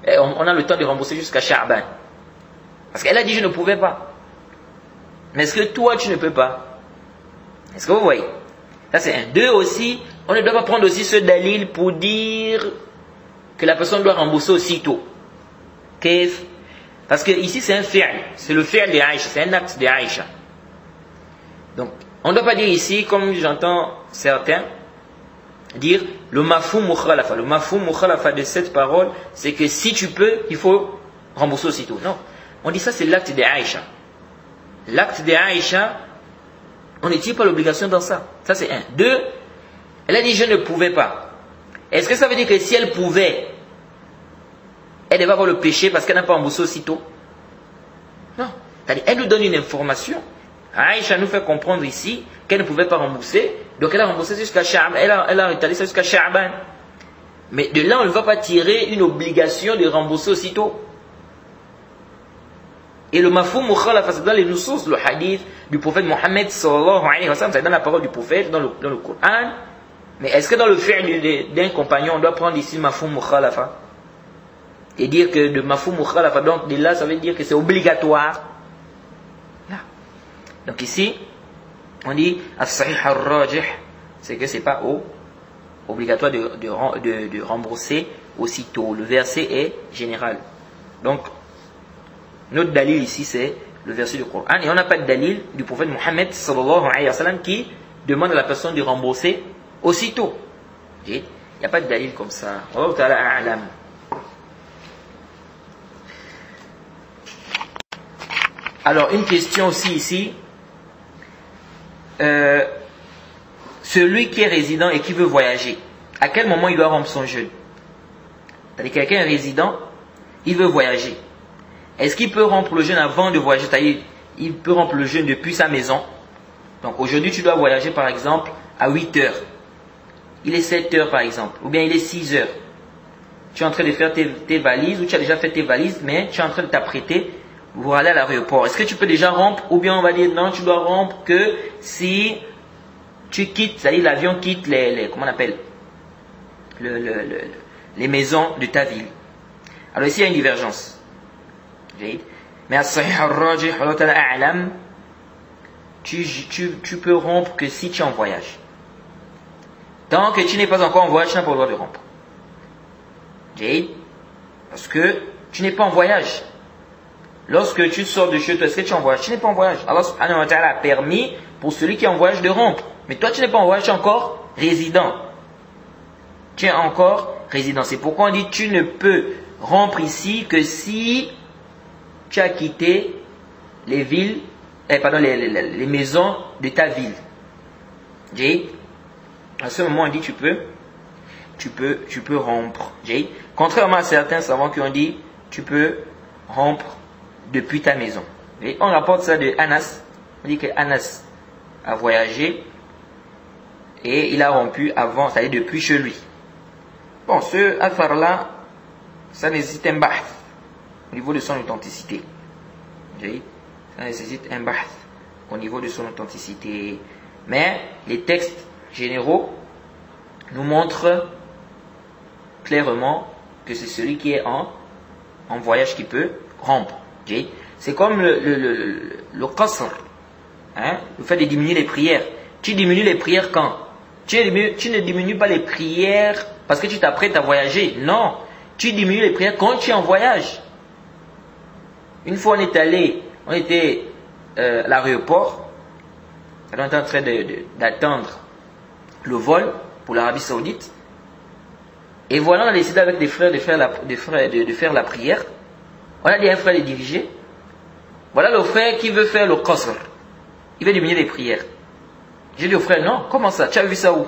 on a le temps de rembourser jusqu'à Sha'ban. Parce qu'elle a dit je ne pouvais pas. Mais est-ce que toi tu ne peux pas? Est-ce que vous voyez? Ça c'est un. Deux aussi, on ne doit pas prendre aussi ce dalil pour dire que la personne doit rembourser aussitôt. Parce que ici c'est un fi'l, c'est le fi'l de Aïcha, c'est un acte de Aïcha. Donc on ne doit pas dire ici, comme j'entends certains dire, le mafhoum mukhalafa. Le mafhoum mukhalafa de cette parole, c'est que si tu peux, il faut rembourser aussitôt. Non, on dit ça c'est l'acte de Aïcha. L'acte de Aïcha, on ne tire pas l'obligation dans ça. Ça c'est un. Deux, elle a dit je ne pouvais pas. Est-ce que ça veut dire que si elle pouvait, elle devait avoir le péché parce qu'elle n'a pas remboursé aussitôt? Non. C'est-à-dire, elle nous donne une information. Aïcha nous fait comprendre ici qu'elle ne pouvait pas rembourser. Donc elle a remboursé jusqu'à Sha'ban. Elle a retardé ça jusqu'à Sha'ban. Mais de là, on ne va pas tirer une obligation de rembourser aussitôt. Et le mafhoum mukhalafa, c'est dans les nusus, le hadith du prophète Mohammed sallallahu alayhi wa sallam, c'est dans la parole du prophète, dans le Coran. Mais est-ce que dans le fi'l d'un compagnon, on doit prendre ici mafhoum mukhalafa et dire que de mafhoum mukhalafa, donc de là, ça veut dire que c'est obligatoire. Là. Donc ici, on dit as-sahih ar-rajih, c'est que c'est pas obligatoire de rembourser aussitôt. Le verset est général. Donc, notre dalil ici, c'est le verset du Coran. Et on n'a pas de dalil du prophète Mohammed sallallahu alayhi wa sallam qui demande à la personne de rembourser aussitôt. Il n'y a pas de dalil comme ça. Wallahu ta'ala a'lam. Alors, une question aussi ici. Celui qui est résident et qui veut voyager, à quel moment il doit rompre son jeûne? C'est-à-dire quelqu'un est résident, il veut voyager. Est-ce qu'il peut rompre le jeûne avant de voyager? C'est-à-dire, il peut rompre le jeûne depuis sa maison. Donc aujourd'hui, tu dois voyager par exemple à 8 heures. Il est 7 heures par exemple, ou bien il est 6 heures. Tu es en train de faire tes valises, ou tu as déjà fait tes valises, mais tu es en train de t'apprêter pour aller à l'aéroport. Est-ce que tu peux déjà rompre, ou bien on va dire non, tu dois rompre que si tu quittes, c'est-à-dire l'avion quitte comment on appelle, les maisons de ta ville. Alors ici il y a une divergence. Mais tu peux rompre que si tu es en voyage. Tant que tu n'es pas encore en voyage, tu n'as pas le droit de rompre. Parce que tu n'es pas en voyage. Lorsque tu sors de chez toi, est-ce que tu es en voyage? Tu n'es pas en voyage. Allah subhanahu wa ta'ala a permis pour celui qui est en voyage de rompre. Mais toi, tu n'es pas en voyage, tu es encore résident. Tu es encore résident. C'est pourquoi on dit tu ne peux rompre ici que si tu as quitté les villes, les maisons de ta ville. À ce moment, on dit tu peux rompre. Contrairement à certains savants qui ont dit tu peux rompre depuis ta maison. Et on rapporte ça de Anas. On dit que Anas a voyagé et il a rompu avant, c'est-à-dire depuis chez lui. Bon, ce athar-là, ça nécessite un bahth au niveau de son authenticité. Ça nécessite un bahth au niveau de son authenticité. Mais les textes généraux nous montrent clairement que c'est celui qui est en voyage qui peut rompre. C'est comme le qasr, le fait de diminuer les prières. Tu diminues les prières quand? Tu ne diminues pas les prières parce que tu t'apprêtes à voyager. Non, tu diminues les prières quand tu es en voyage. Une fois on était à l'aéroport, on était en train d'attendre le vol pour l'Arabie Saoudite. Et voilà, on a décidé avec des frères de faire la prière. On a dit à un frère de diriger. Voilà le frère qui veut faire le qasr. Il veut diminuer les prières. J'ai dit au frère, non, comment ça? Tu as vu ça où?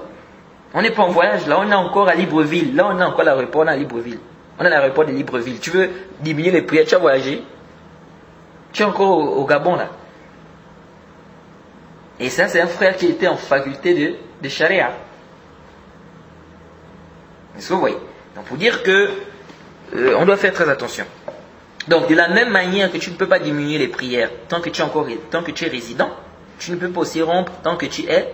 On n'est pas en voyage, là on est encore à Libreville. Là on est encore à l'aéroport, on est à Libreville. On est à l'aéroport de Libreville. Tu veux diminuer les prières, tu as voyagé? Tu es encore au Gabon là. Et ça, c'est un frère qui était en faculté de charia. Est-ce que vous voyez? Donc pour dire que on doit faire très attention. Donc de la même manière que tu ne peux pas diminuer les prières tant que tu es résident, tu ne peux pas aussi rompre tant que tu es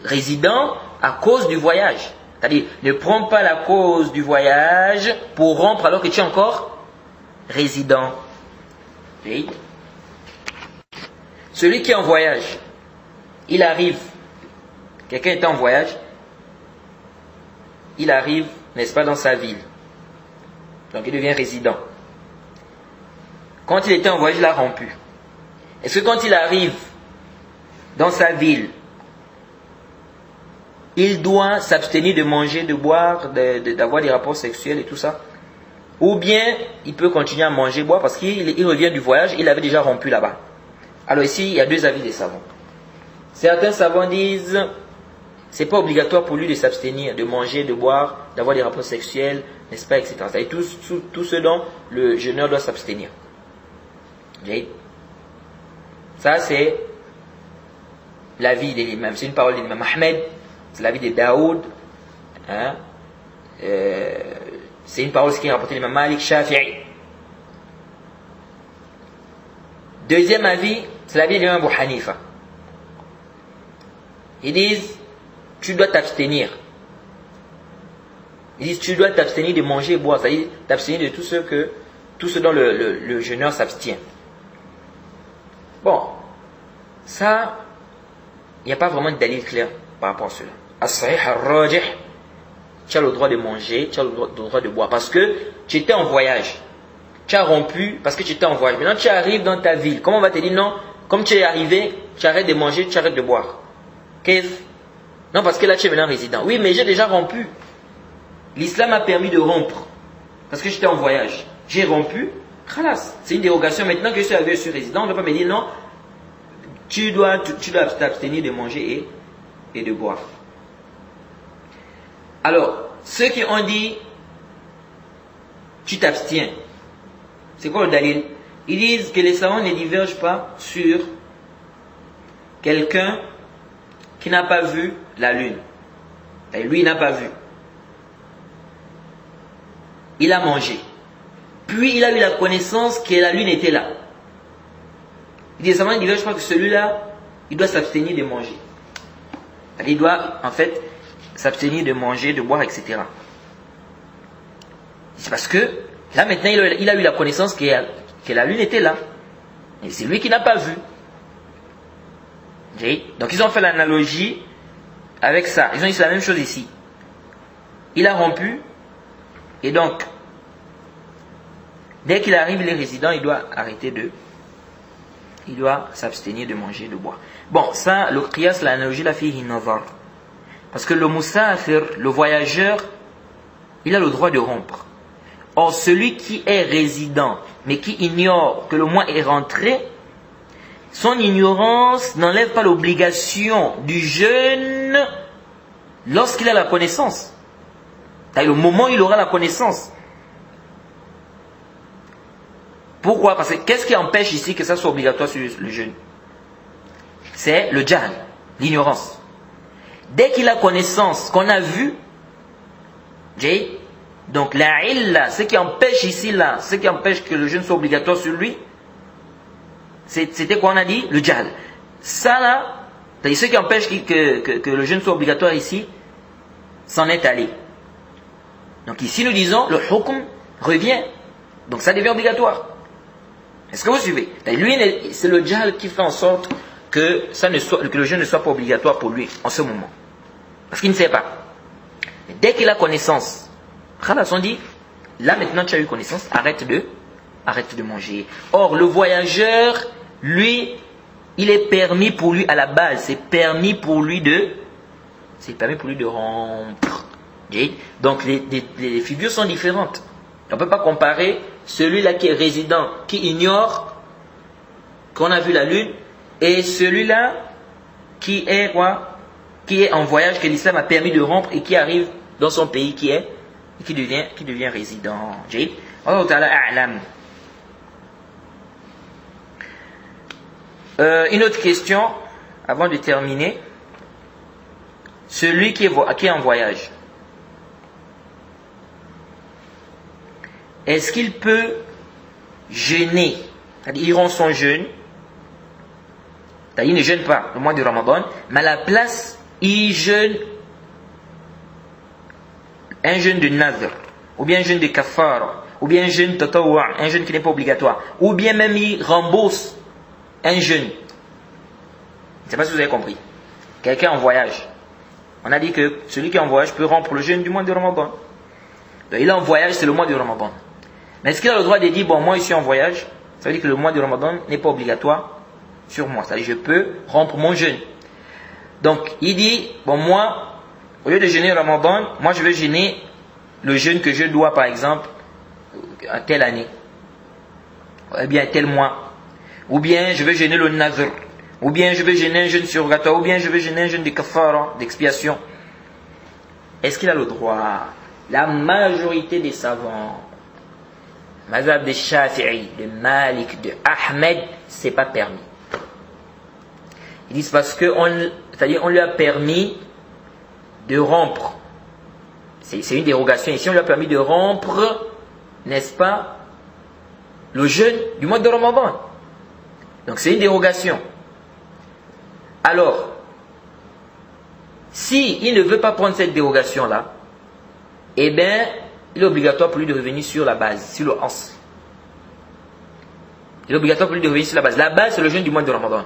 résident à cause du voyage. C'est-à-dire, ne prends pas la cause du voyage pour rompre alors que tu es encore résident. Oui. Celui qui est en voyage, il arrive, quelqu'un est en voyage, il arrive, n'est-ce pas, dans sa ville. Donc il devient résident. Quand il était en voyage, il a rompu. Est-ce que quand il arrive dans sa ville, il doit s'abstenir de manger, de boire, d'avoir des rapports sexuels et tout ça? Ou bien il peut continuer à manger, boire parce qu'il revient du voyage, il avait déjà rompu là-bas. Alors ici, il y a deux avis des savants. Certains savants disent c'est pas obligatoire pour lui de s'abstenir, de manger, de boire, d'avoir des rapports sexuels, n'est-ce pas, etc. C'est tout ce dont le jeûneur doit s'abstenir. Ça, c'est l'avis de l'imam. C'est une parole de l'imam Ahmed, c'est l'avis de Daoud. C'est une parole qui est rapportée de l'imam Malik, Shafi'i. Deuxième avis, c'est l'avis de l'imam Abu Hanifa. Ils disent tu dois t'abstenir. Ils disent tu dois t'abstenir de manger et boire, c'est-à-dire t'abstenir de tout ce dont le jeûneur s'abstient. Bon, ça, il n'y a pas vraiment de dalil clair par rapport à cela. As-sahih al-rajih, tu as le droit de manger, tu as le droit de boire, parce que tu étais en voyage. Tu as rompu parce que tu étais en voyage. Maintenant tu arrives dans ta ville. Comment on va te dire non? Comme tu es arrivé, tu arrêtes de manger, tu arrêtes de boire. Qu'est-ce? Non, parce que là tu es maintenant résident. Oui, mais j'ai déjà rompu. L'islam a permis de rompre. Parce que j'étais en voyage. J'ai rompu. Khalas. C'est une dérogation. Maintenant que je suis arrivé, je suis résident, on ne va pas me dire non. Tu dois t'abstenir de manger et de boire. Alors, ceux qui ont dit tu t'abstiens. C'est quoi le dalil? Ils disent que les savants ne divergent pas sur quelqu'un qui n'a pas vu la lune. Et lui, il n'a pas vu. Il a mangé. Puis il a eu la connaissance que la lune était là. Ils disent, les savants ne divergent pas que celui-là, il doit s'abstenir de manger. Il doit, en fait, s'abstenir de manger, de boire, etc. C'est parce que, là maintenant, il a eu la connaissance que la lune était là. Et c'est lui qui n'a pas vu. Okay? Donc ils ont fait l'analogie avec ça. Ils ont dit c'est la même chose ici. Il a rompu, et donc, dès qu'il arrive, les résidents, il doit arrêter il doit s'abstenir de manger, de boire. Bon, ça, le qiyas, l'analogie, la fille nazar. Parce que le musafir, le voyageur, il a le droit de rompre. Or, celui qui est résident, mais qui ignore que le mois est rentré, son ignorance n'enlève pas l'obligation du jeûne lorsqu'il a la connaissance. C'est-à-dire le moment où il aura la connaissance. Pourquoi? Parce que qu'est-ce qui empêche ici que ça soit obligatoire sur le jeûne? C'est le jahl, l'ignorance. Dès qu'il a connaissance, qu'on a vu, donc la illa, ce qui empêche ici là, ce qui empêche que le jeûne soit obligatoire sur lui, c'était quoi on a dit? Le jahl. Ça là, c'est-à-dire ce qui empêche que le jeûne soit obligatoire ici, s'en est allé. Donc ici nous disons, le hukm revient. Donc ça devient obligatoire. Est-ce que vous suivez? Lui, c'est le jahl qui fait en sorte que le jeûne ne soit pas obligatoire pour lui en ce moment. Parce qu'il ne sait pas. Mais dès qu'il a connaissance, Khalas, on dit, là maintenant tu as eu connaissance, arrête de manger. Or, le voyageur, lui, il est permis pour lui à la base, c'est permis pour lui de rompre. Donc les figures sont différentes. On ne peut pas comparer celui-là qui est résident, qui ignore qu'on a vu la lune, et celui-là qui est quoi? Qui est en voyage, que l'islam a permis de rompre et qui arrive dans son pays qui devient résident. Allah Ta'ala a'lam. Une autre question avant de terminer. Celui qui est en voyage, est-ce qu'il peut jeûner? C'est-à-dire, il rompt son jeûne. C'est-à-dire, il ne jeûne pas le mois du Ramadan, mais à la place, il jeûne un jeûne de nadr, ou bien un jeûne de kafara, ou bien un jeûne tatawwa, un jeûne qui n'est pas obligatoire, ou bien même il rembourse un jeûne. Je ne sais pas si vous avez compris. Quelqu'un en voyage. On a dit que celui qui est en voyage peut rompre le jeûne du mois du Ramadan. Donc, il est en voyage, c'est le mois du Ramadan. Mais est-ce qu'il a le droit de dire, bon, moi je suis en voyage, ça veut dire que le mois du Ramadan n'est pas obligatoire sur moi. C'est-à-dire je peux rompre mon jeûne. Donc il dit, bon moi, au lieu de jeûner le Ramadan, moi je vais jeûner le jeûne que je dois par exemple à telle année, ou bien à tel mois, ou bien je vais jeûner le nazr, ou bien je vais jeûner un jeûne surrogatoire, ou bien je vais jeûner un jeûne de kafara, d'expiation. Est-ce qu'il a le droit? La majorité des savants, mazhab de Shafi'i, de Malik, de Ahmed, c'est pas permis. Ils disent parce que c'est-à-dire on lui a permis de rompre. C'est une dérogation. Ici on lui a permis de rompre, n'est-ce pas, le jeûne du mois de Ramadan. Donc c'est une dérogation. Alors, si il ne veut pas prendre cette dérogation-là, eh bien, il est obligatoire pour lui de revenir sur la base, sur le ans. Il est obligatoire pour lui de revenir sur la base. La base, c'est le jeûne du mois de Ramadan.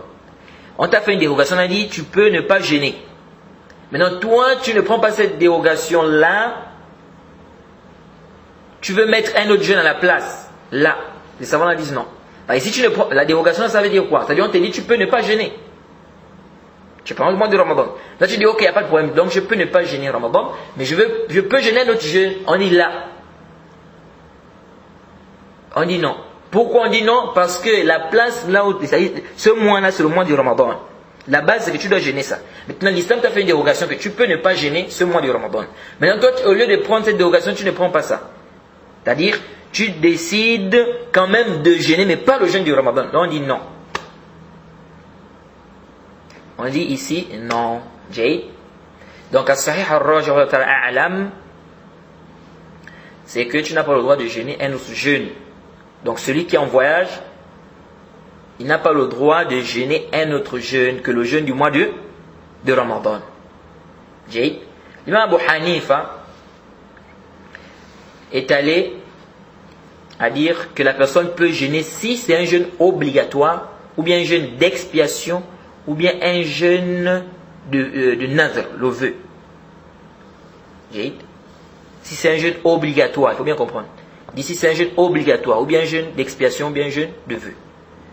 On t'a fait une dérogation, on a dit, tu peux ne pas jeûner. Maintenant, toi, tu ne prends pas cette dérogation-là. Tu veux mettre un autre jeûne à la place. Là. Les savants disent non. Alors, si tu ne prends, la dérogation, ça veut dire quoi? C'est-à-dire, on te dit, tu peux ne pas jeûner. Tu prends le mois de Ramadan. Là, tu dis, ok, il n'y a pas de problème. Donc, je peux ne pas jeûner Ramadan, mais je peux jeûner un autre jeûne. On dit là. On dit non. Pourquoi on dit non? Parce que la place là où, ce mois-là, c'est le mois du Ramadan. La base, c'est que tu dois jeûner ça. Maintenant, l'islam t'a fait une dérogation que tu peux ne pas jeûner ce mois du Ramadan. Maintenant, toi, au lieu de prendre cette dérogation, tu ne prends pas ça. C'est-à-dire, tu décides quand même de jeûner, mais pas le jeûne du Ramadan. Là, on dit non. On dit ici non. Jay. Donc, as-sahih ar-rajih a'lam, c'est que tu n'as pas le droit de jeûner un autre jeûne. Donc, celui qui est en voyage, il n'a pas le droit de jeûner un autre jeûne que le jeûne du mois de Ramadan. Jay. L'imam Abu Hanifa est allé à dire que la personne peut jeûner si c'est un jeûne obligatoire, ou bien un jeûne d'expiation, ou bien un jeûne de nadr, le vœu. Si c'est un jeûne obligatoire, il faut bien comprendre. D'ici c'est un jeûne obligatoire, ou bien un jeûne d'expiation, ou bien un jeûne de vœu.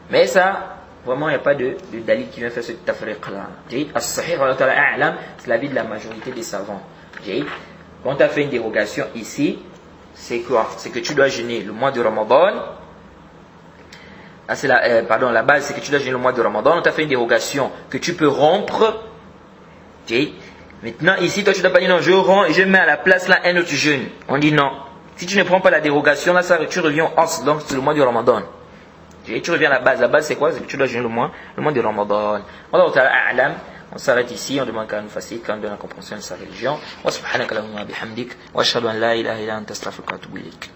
Mais ça, vraiment, il n'y a pas de dalil qui vient faire ce tafriq-là. As-sahih wa ta'ala, c'est l'avis de la majorité des savants. Quand tu as fait une dérogation ici, c'est quoi? C'est que tu dois jeûner le mois de Ramadan. La base, c'est que tu dois jeûner le mois de Ramadan. On t'a fait une dérogation que tu peux rompre. Maintenant, ici, toi, tu dois pas dire non, je romps et je mets à la place là un autre jeûne. On dit non. Si tu ne prends pas la dérogation, là, tu reviens au os, donc c'est le mois du Ramadan. Tu reviens à la base. La base, c'est quoi? C'est que tu dois jeûner le mois de Ramadan. On s'arrête ici, on demande qu'à nous facilite, quand on donne la compréhension de sa religion. Wa subhanaka Allahumma bihamdik, wa ashhadu an la ilaha illa anta astaghfiruka wa atubu ilayk.